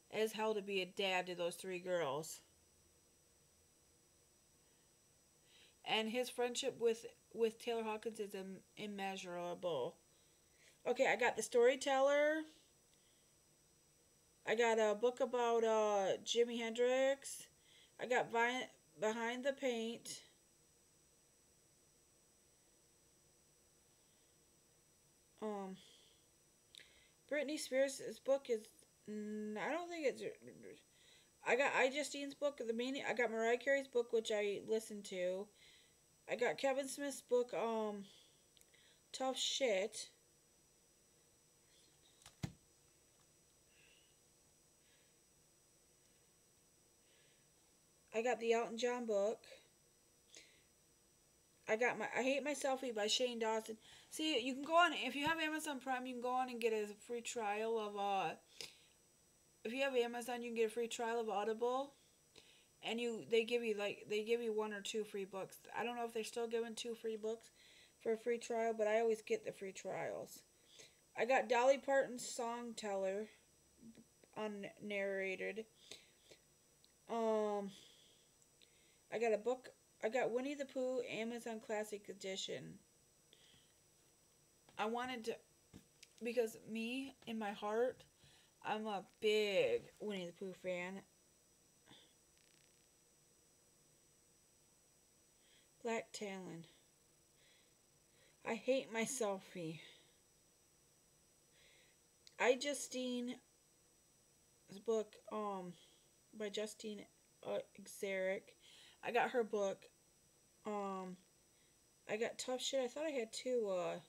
as hell to be a dad to those 3 girls. And his friendship with Taylor Hawkins is immeasurable. Okay, I got The Storyteller. I got a book about Jimi Hendrix. I got Behind the Paint. Britney Spears' book is, I don't think it's, I got Justine's book, The Meaning, I got Mariah Carey's book, which I listened to. I got Kevin Smith's book, Tough Shit. I got the Elton John book. I got I Hate My Selfie by Shane Dawson. See, you can go on, if you have Amazon Prime, you can go on and get a free trial of, if you have Amazon, you can get a free trial of Audible. And they give you 1 or 2 free books. I don't know if they're still giving 2 free books for a free trial, but I always get the free trials. I got Dolly Parton's Song Teller, unnarrated. I got a book. I got Winnie the Pooh Amazon Classic Edition. I wanted to, because me, in my heart, I'm a big Winnie the Pooh fan. Black Talon. I Hate My Selfie. Justine's book, by Justine Exarich. I got her book. I got Tough Shit. I thought I had 2,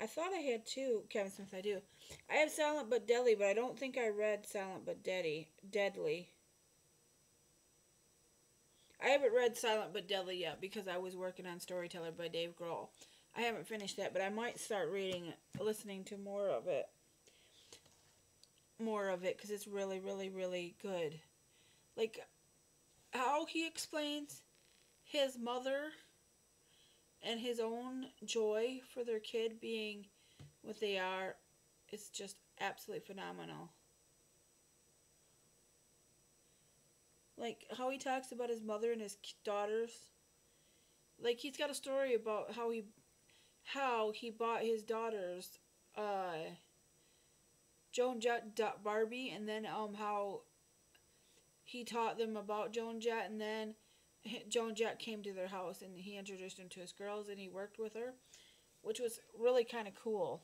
I thought I had 2, Kevin Smith, I do. I have Silent But Deadly, but I don't think I read Silent But Deadly. I haven't read Silent But Deadly yet because I was working on Storyteller by Dave Grohl. I haven't finished that, but I might start listening to more of it. Because it's really, really, really good. Like, how he explains his mother and his own joy for their kid being what they are is just absolutely phenomenal. Like, how he talks about his mother and his daughters. Like, he's got a story about how he bought his daughters Joan Jett Barbie, and then how he taught them about Joan Jett, and then Joan Jett came to their house and he introduced them to his girls and he worked with her, which was really kind of cool.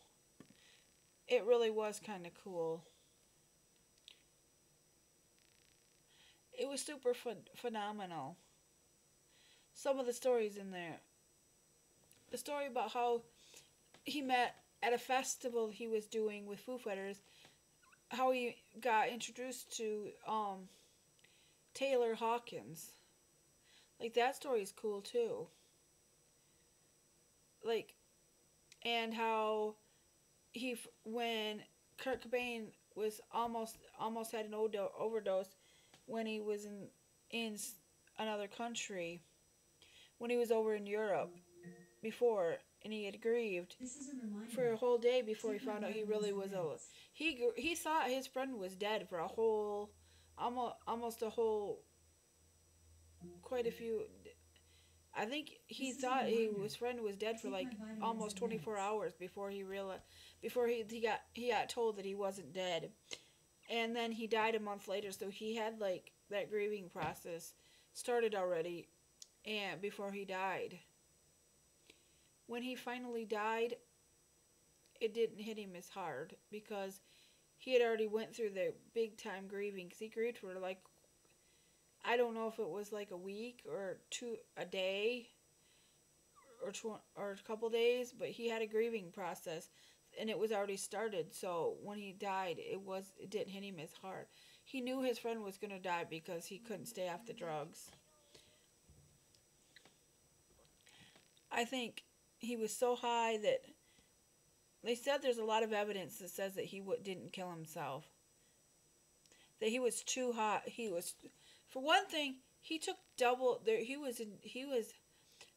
It really was kind of cool. It was super phenomenal. Some of the stories in there. The story about how he met at a festival he was doing with Foo Fighters, how he got introduced to Taylor Hawkins. Like, that story is cool too. Like, and how when Kurt Cobain was almost had an overdose when he was in another country, when he was over in Europe before, and he had grieved for a whole day before he found out he really was he thought his friend was dead for a whole, almost a whole, quite a few. I think he thought his friend was dead for like almost 24 hours before he realized, before he got told that he wasn't dead. And then he died a month later, so he had like that grieving process started already, and before he died. When he finally died, it didn't hit him as hard because he had already went through the big time grieving, because he grieved for like, I don't know if it was like a week or a day or a couple days, but he had a grieving process and it was already started. So when he died, it didn't hit him as hard. He knew his friend was going to die because he couldn't stay off the drugs. I think he was so high that they said there's a lot of evidence that says that he didn't kill himself. That he was too high. For one thing, he took double. He was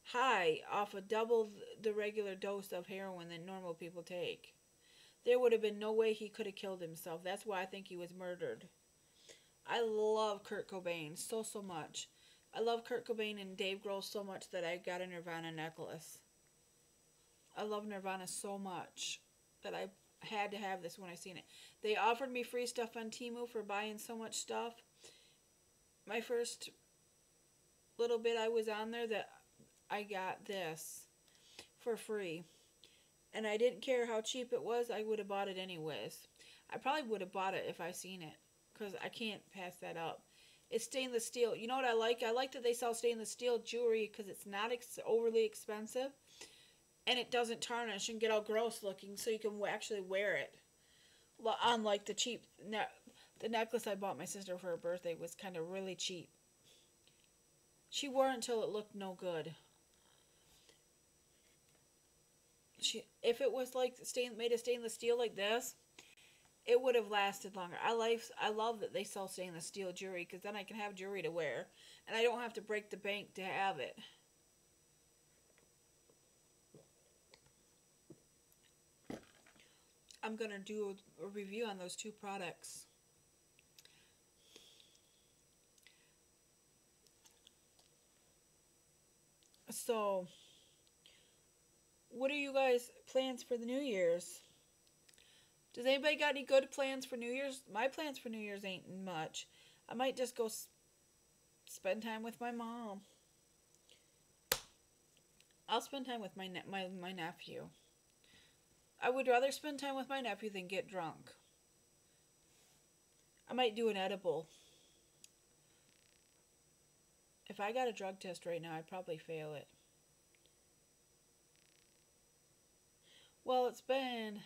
high off of double the regular dose of heroin that normal people take. There would have been no way he could have killed himself. That's why I think he was murdered. I love Kurt Cobain so much. I love Kurt Cobain and Dave Grohl so much that I got a Nirvana necklace. I love Nirvana so much that I had to have this when I seen it. They offered me free stuff on Temu for buying so much stuff. My first little bit I was on there, that I got this for free. And I didn't care how cheap it was. I would have bought it anyways. I probably would have bought it if I seen it, because I can't pass that up. It's stainless steel. You know what I like? I like that they sell stainless steel jewelry because it's not overly expensive. And it doesn't tarnish and get all gross looking, so you can actually wear it. Unlike the cheap... The necklace I bought my sister for her birthday was kind of really cheap. She wore it until it looked no good. If it was like made of stainless steel like this, it would have lasted longer. I love that they sell stainless steel jewelry because then I can have jewelry to wear, and I don't have to break the bank to have it. I'm gonna do a review on those two products. So, what are you guys' plans for the New Year's? Does anybody got any good plans for New Year's? My plans for New Year's ain't much. I might just go spend time with my mom. I'll spend time with my nephew. I would rather spend time with my nephew than get drunk. I might do an edible. If I got a drug test right now, I'd probably fail it. Well, it's been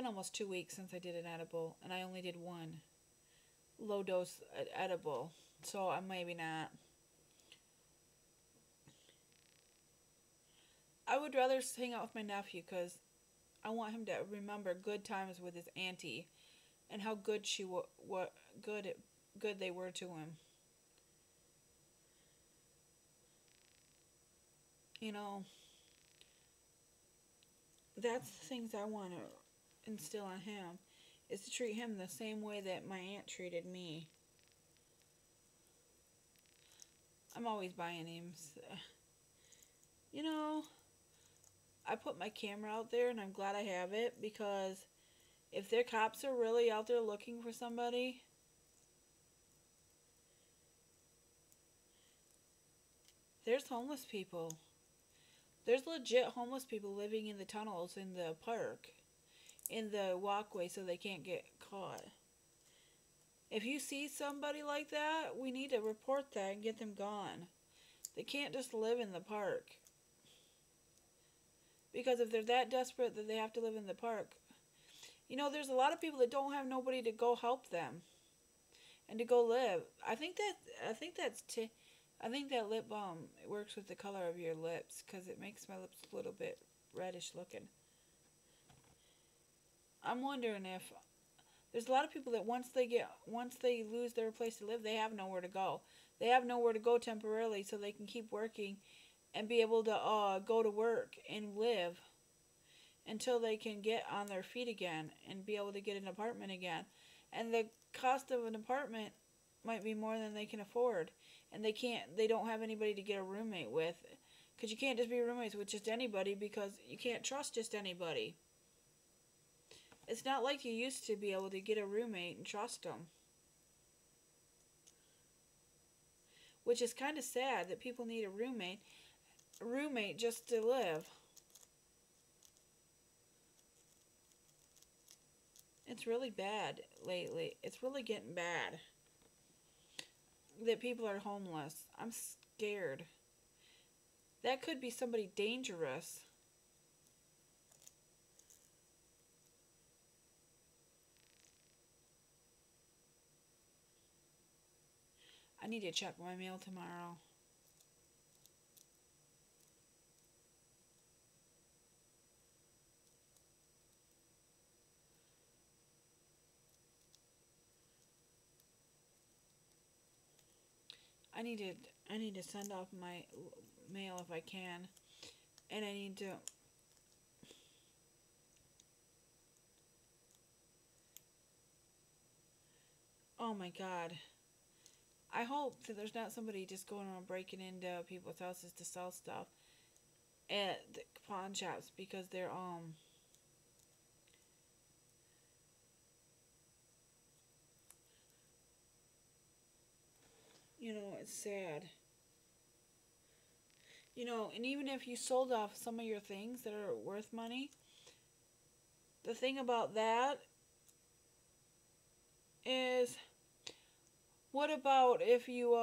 almost 2 weeks since I did an edible, and I only did one low dose edible, so I maybe not. I would rather hang out with my nephew because I want him to remember good times with his auntie and how good good they were to him. You know, that's the things I want to instill on him, is to treat him the same way that my aunt treated me. I'm always buying him. You know, I put my camera out there and I'm glad I have it, because if their cops are really out there looking for somebody, there's homeless people. There's legit homeless people living in the tunnels in the park, in the walkway, so they can't get caught. If you see somebody like that, we need to report that and get them gone. They can't just live in the park. Because if they're that desperate that they have to live in the park, you know, there's a lot of people that don't have nobody to go help them and to go live. I think that lip balm works with the color of your lips, because it makes my lips a little bit reddish looking. I'm wondering if there's a lot of people that once they lose their place to live, they have nowhere to go. They have nowhere to go temporarily, so they can keep working and be able to go to work and live until they can get on their feet again and be able to get an apartment again. And the cost of an apartment might be more than they can afford, and they don't have anybody to get a roommate with, because you can't just be roommates with just anybody, because you can't trust just anybody. It's not like you used to be able to get a roommate and trust them, which is kind of sad that people need a roommate just to live. It's really bad lately. It's really getting bad that people are homeless. I'm scared. That could be somebody dangerous. I need to check my mail tomorrow. I need to send off my mail if I can, and I need to oh my God. I hope that there's not somebody just going around breaking into people's houses to sell stuff at the pawn shops, because they're you know, it's sad. You know, and even if you sold off some of your things that are worth money, the thing about that is What about if you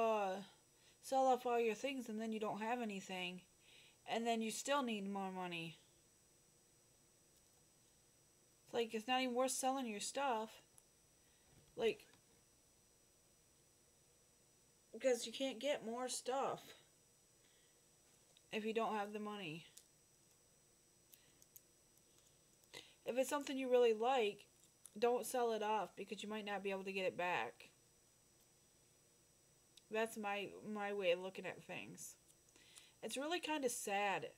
sell off all your things and then you don't have anything, and then you still need more money? It's like, it's not even worth selling your stuff. Like, because you can't get more stuff if you don't have the money. If it's something you really like, don't sell it off because you might not be able to get it back. That's my way of looking at things. It's really kind of sad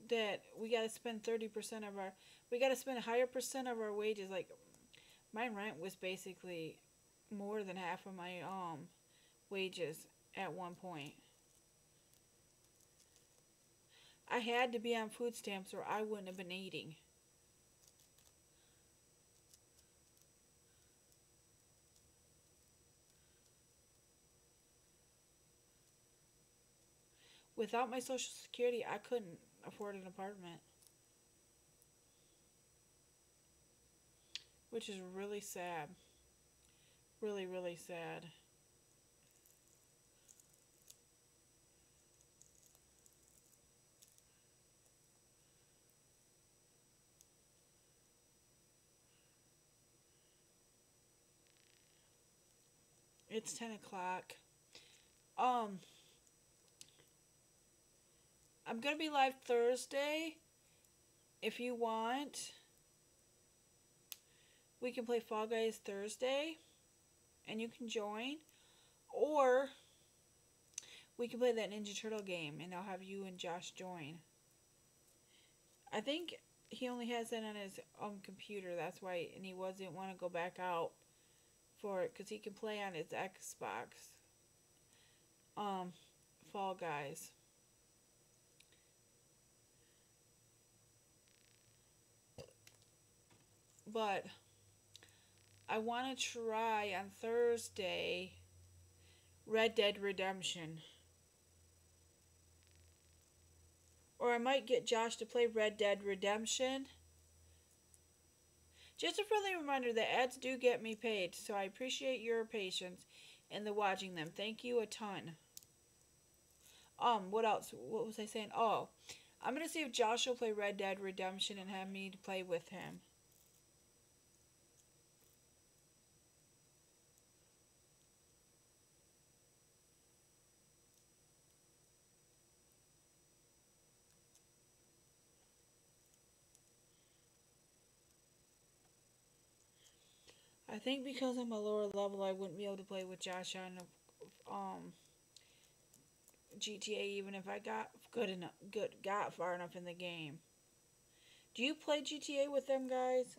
that we got to spend 30% of our, we got to spend a higher percent of our wages. Like, my rent was basically more than half of my wages at one point. I had to be on food stamps or I wouldn't have been eating. Without my Social Security, I couldn't afford an apartment. Which is really sad. Really, really sad. It's 10 o'clock. I'm going to be live Thursday. If you want, we can play Fall Guys Thursday. And you can join. Or we can play that Ninja Turtle game. And I'll have you and Josh join. I think he only has that on his computer. That's why. And he didn't want to go back out for it. Because he can play on his Xbox. Fall Guys. But I want to try on Thursday Red Dead Redemption. Or I might get Josh to play Red Dead Redemption. Just a friendly reminder that ads do get me paid, so I appreciate your patience in the watching them. Thank you a ton. What else? What was I saying? Oh, I'm going to see if Josh will play Red Dead Redemption and have me to play with him. I think because I'm a lower level, I wouldn't be able to play with Josh on GTA, even if I got got far enough in the game. Do you play GTA with them guys?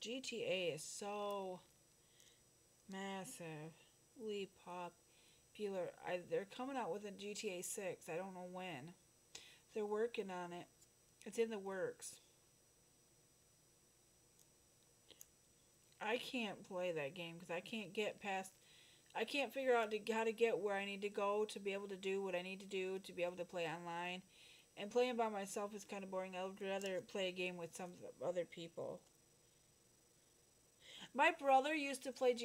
GTA is so massively popular. They're coming out with a GTA 6. I don't know when. They're working on it. It's in the works. I can't play that game because I can't get past. I can't figure out how to get where I need to go to be able to do what I need to do to be able to play online. And playing by myself is kind of boring. I would rather play a game with some other people. My brother used to play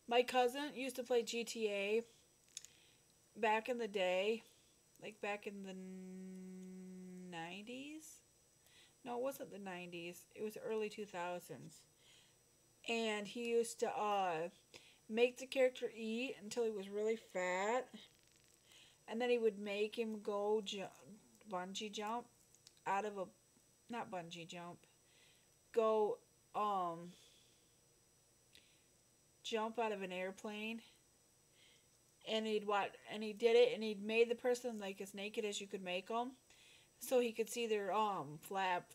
My cousin used to play GTA back in the day. Like back in the 90s? No, it wasn't the 90s. It was early 2000s. And he used to make the character eat until he was really fat. And then he would make him go bungee jump out of a... Not bungee jump. Go jump out of an airplane. And he did it, and he'd made the person like as naked as you could make them, so he could see their flap.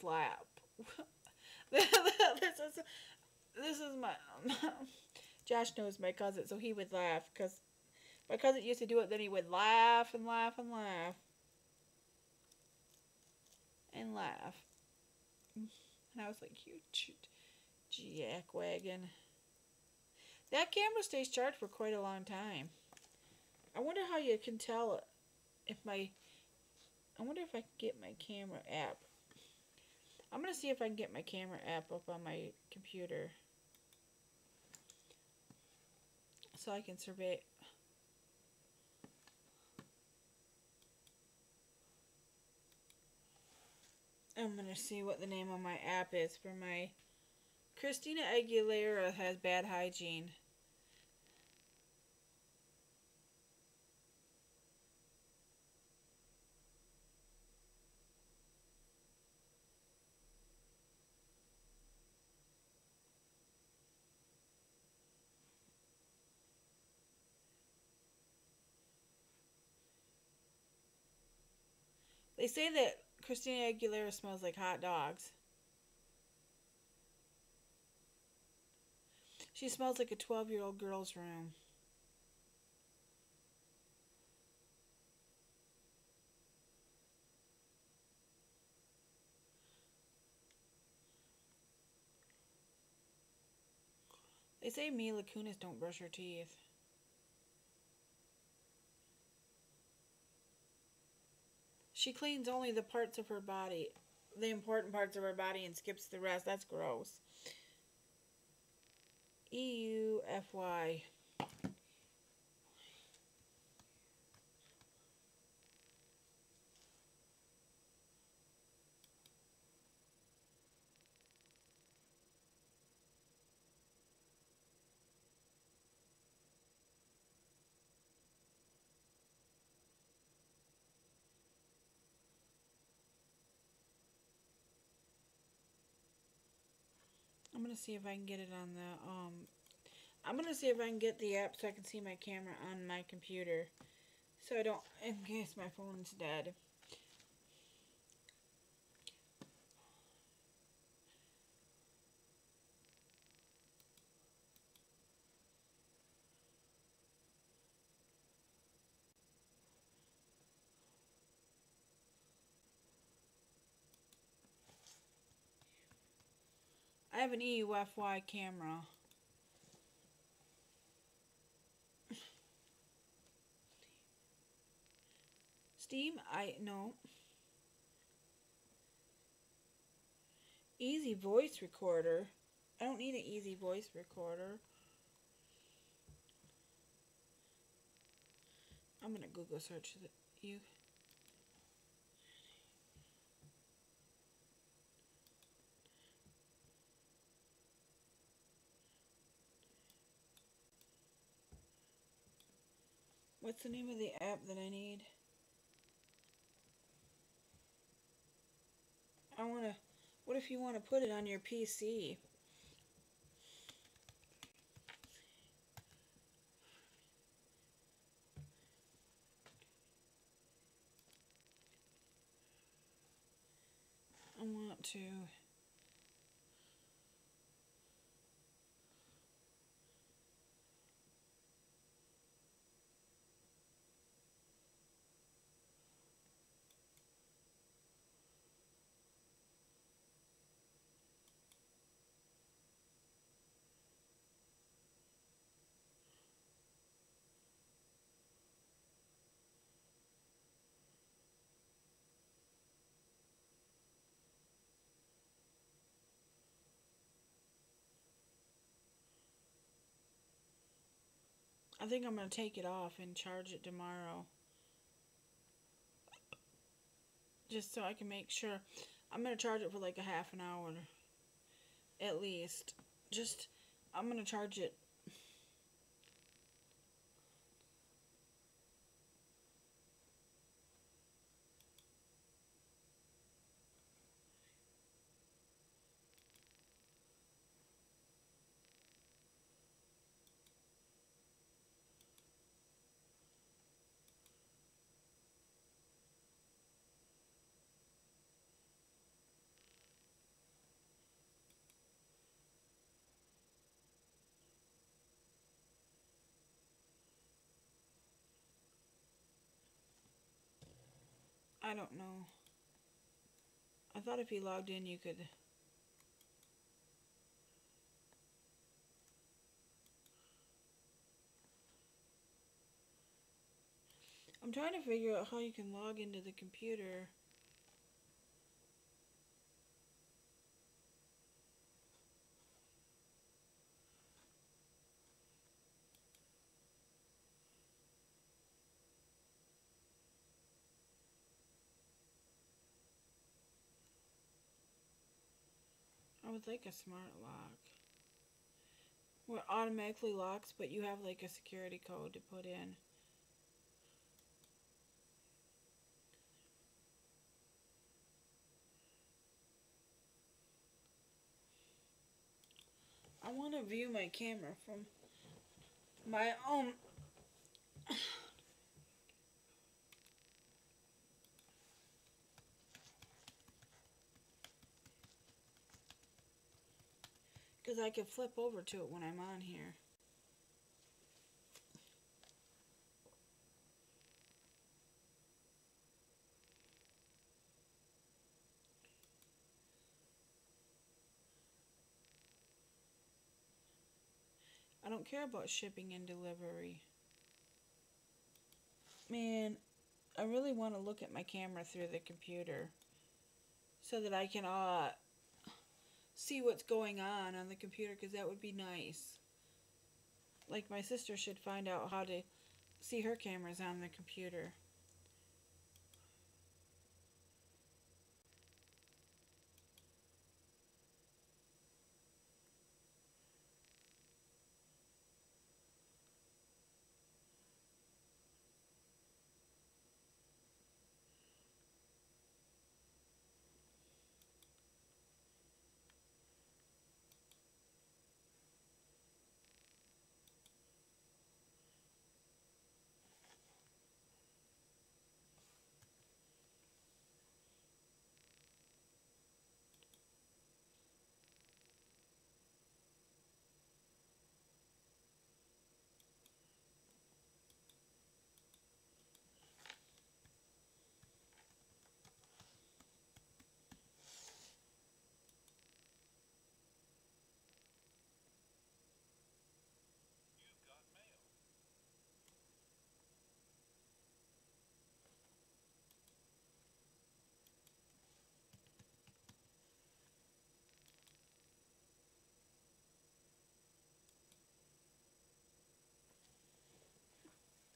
This is my Josh knows my cousin, so he would laugh because my cousin used to do it. Then he would laugh and laugh and laugh and laugh, and I was like, "You jackwagon." That camera stays charged for quite a long time. I wonder how you can tell if I wonder if I can get my camera app I'm going to see if I can get my camera app up on my computer so I can survey. I'm going to see what the name of my app is for my Christina Aguilera has bad hygiene. They say that Christina Aguilera smells like hot dogs. She smells like a 12-year-old girl's room. They say Mila Kunis don't brush her teeth. She cleans only the parts of her body, the important parts of her body, and skips the rest. That's gross. EUFY. I'm gonna see if I can get it on the I'm gonna see if I can get the app so I can see my camera on my computer, so I don't, in case my phone's dead. I have an EUFY camera. Steam? No. Easy voice recorder. I don't need an easy voice recorder. I'm gonna Google search you. What's the name of the app that I need? What if you want to put it on your PC? I want to. I think I'm going to take it off and charge it tomorrow. Just so I can make sure. I'm going to charge it for like a half an hour. At least. I'm going to charge it. I don't know. I thought if you logged in you could. I'm trying to figure out how you can log into the computer. I would like a smart lock. Where it automatically locks, but you have like a security code to put in. I want to view my camera from my own. Because I can flip over to it when I'm on here. I don't care about shipping and delivery. Man, I really want to look at my camera through the computer so that I can see what's going on the computer, because that would be nice. Like, my sister should find out how to see her cameras on the computer.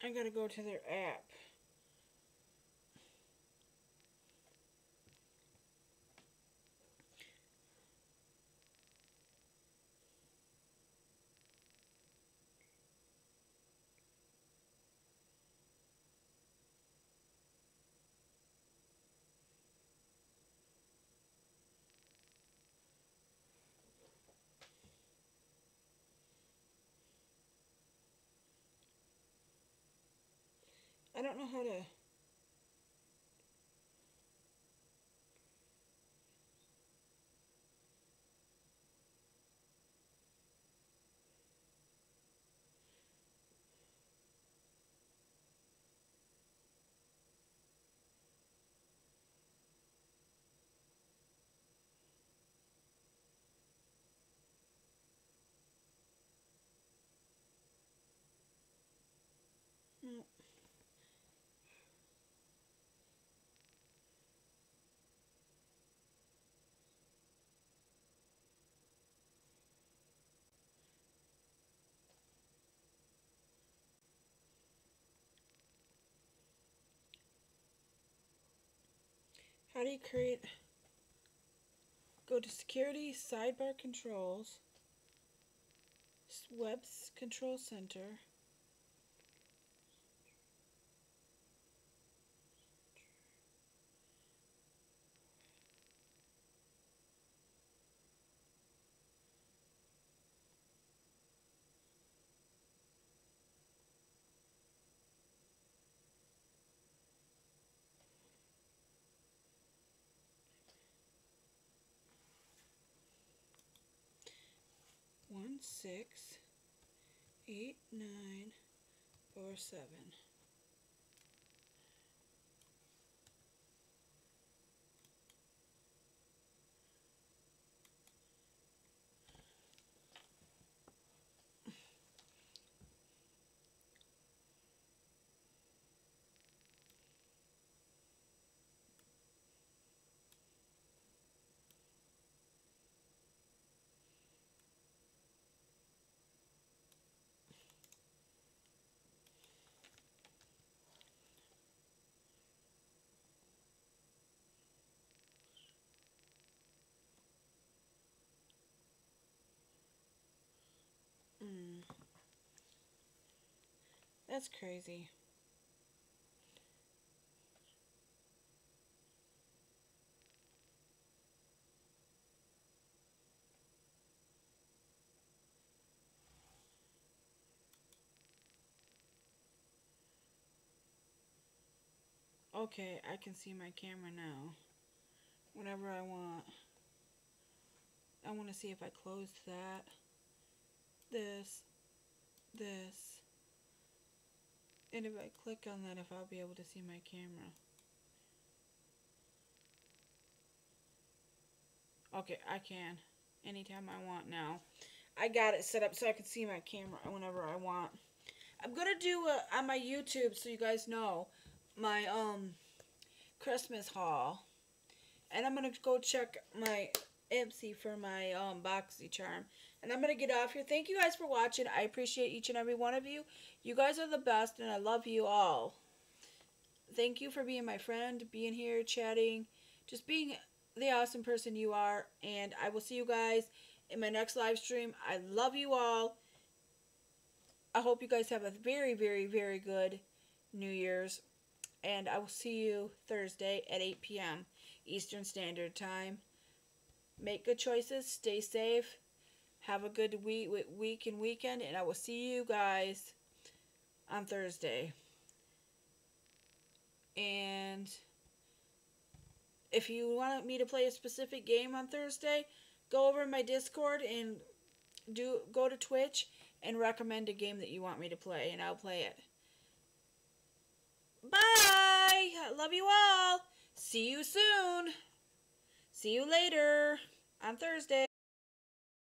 I gotta go to their app. I don't know how to... No. How do you create... Go to Security, Sidebar Controls, Web Control Center. One, 6, 8, 9, 4, 7. That's crazy. Okay, I can see my camera now. Whenever I want. I want to see if I closed that. This. And if I click on that, if I'll be able to see my camera. Okay, I can. Anytime I want now. I got it set up so I can see my camera whenever I want. I'm going to do on my YouTube, so you guys know, my Christmas haul. And I'm going to go check my Ipsy for my BoxyCharm. And I'm going to get off here. Thank you guys for watching. I appreciate each and every one of you. You guys are the best, and I love you all. Thank you for being my friend, being here, chatting, just being the awesome person you are. And I will see you guys in my next live stream. I love you all. I hope you guys have a very, very, very good New Year's. And I will see you Thursday at 8 p.m. Eastern Standard Time. Make good choices. Stay safe. Have a good week and weekend. And I will see you guys on Thursday. And if you want me to play a specific game on Thursday, go over in my Discord and go to Twitch and recommend a game that you want me to play, and I'll play it. Bye! I love you all. See you soon. See you later on Thursday.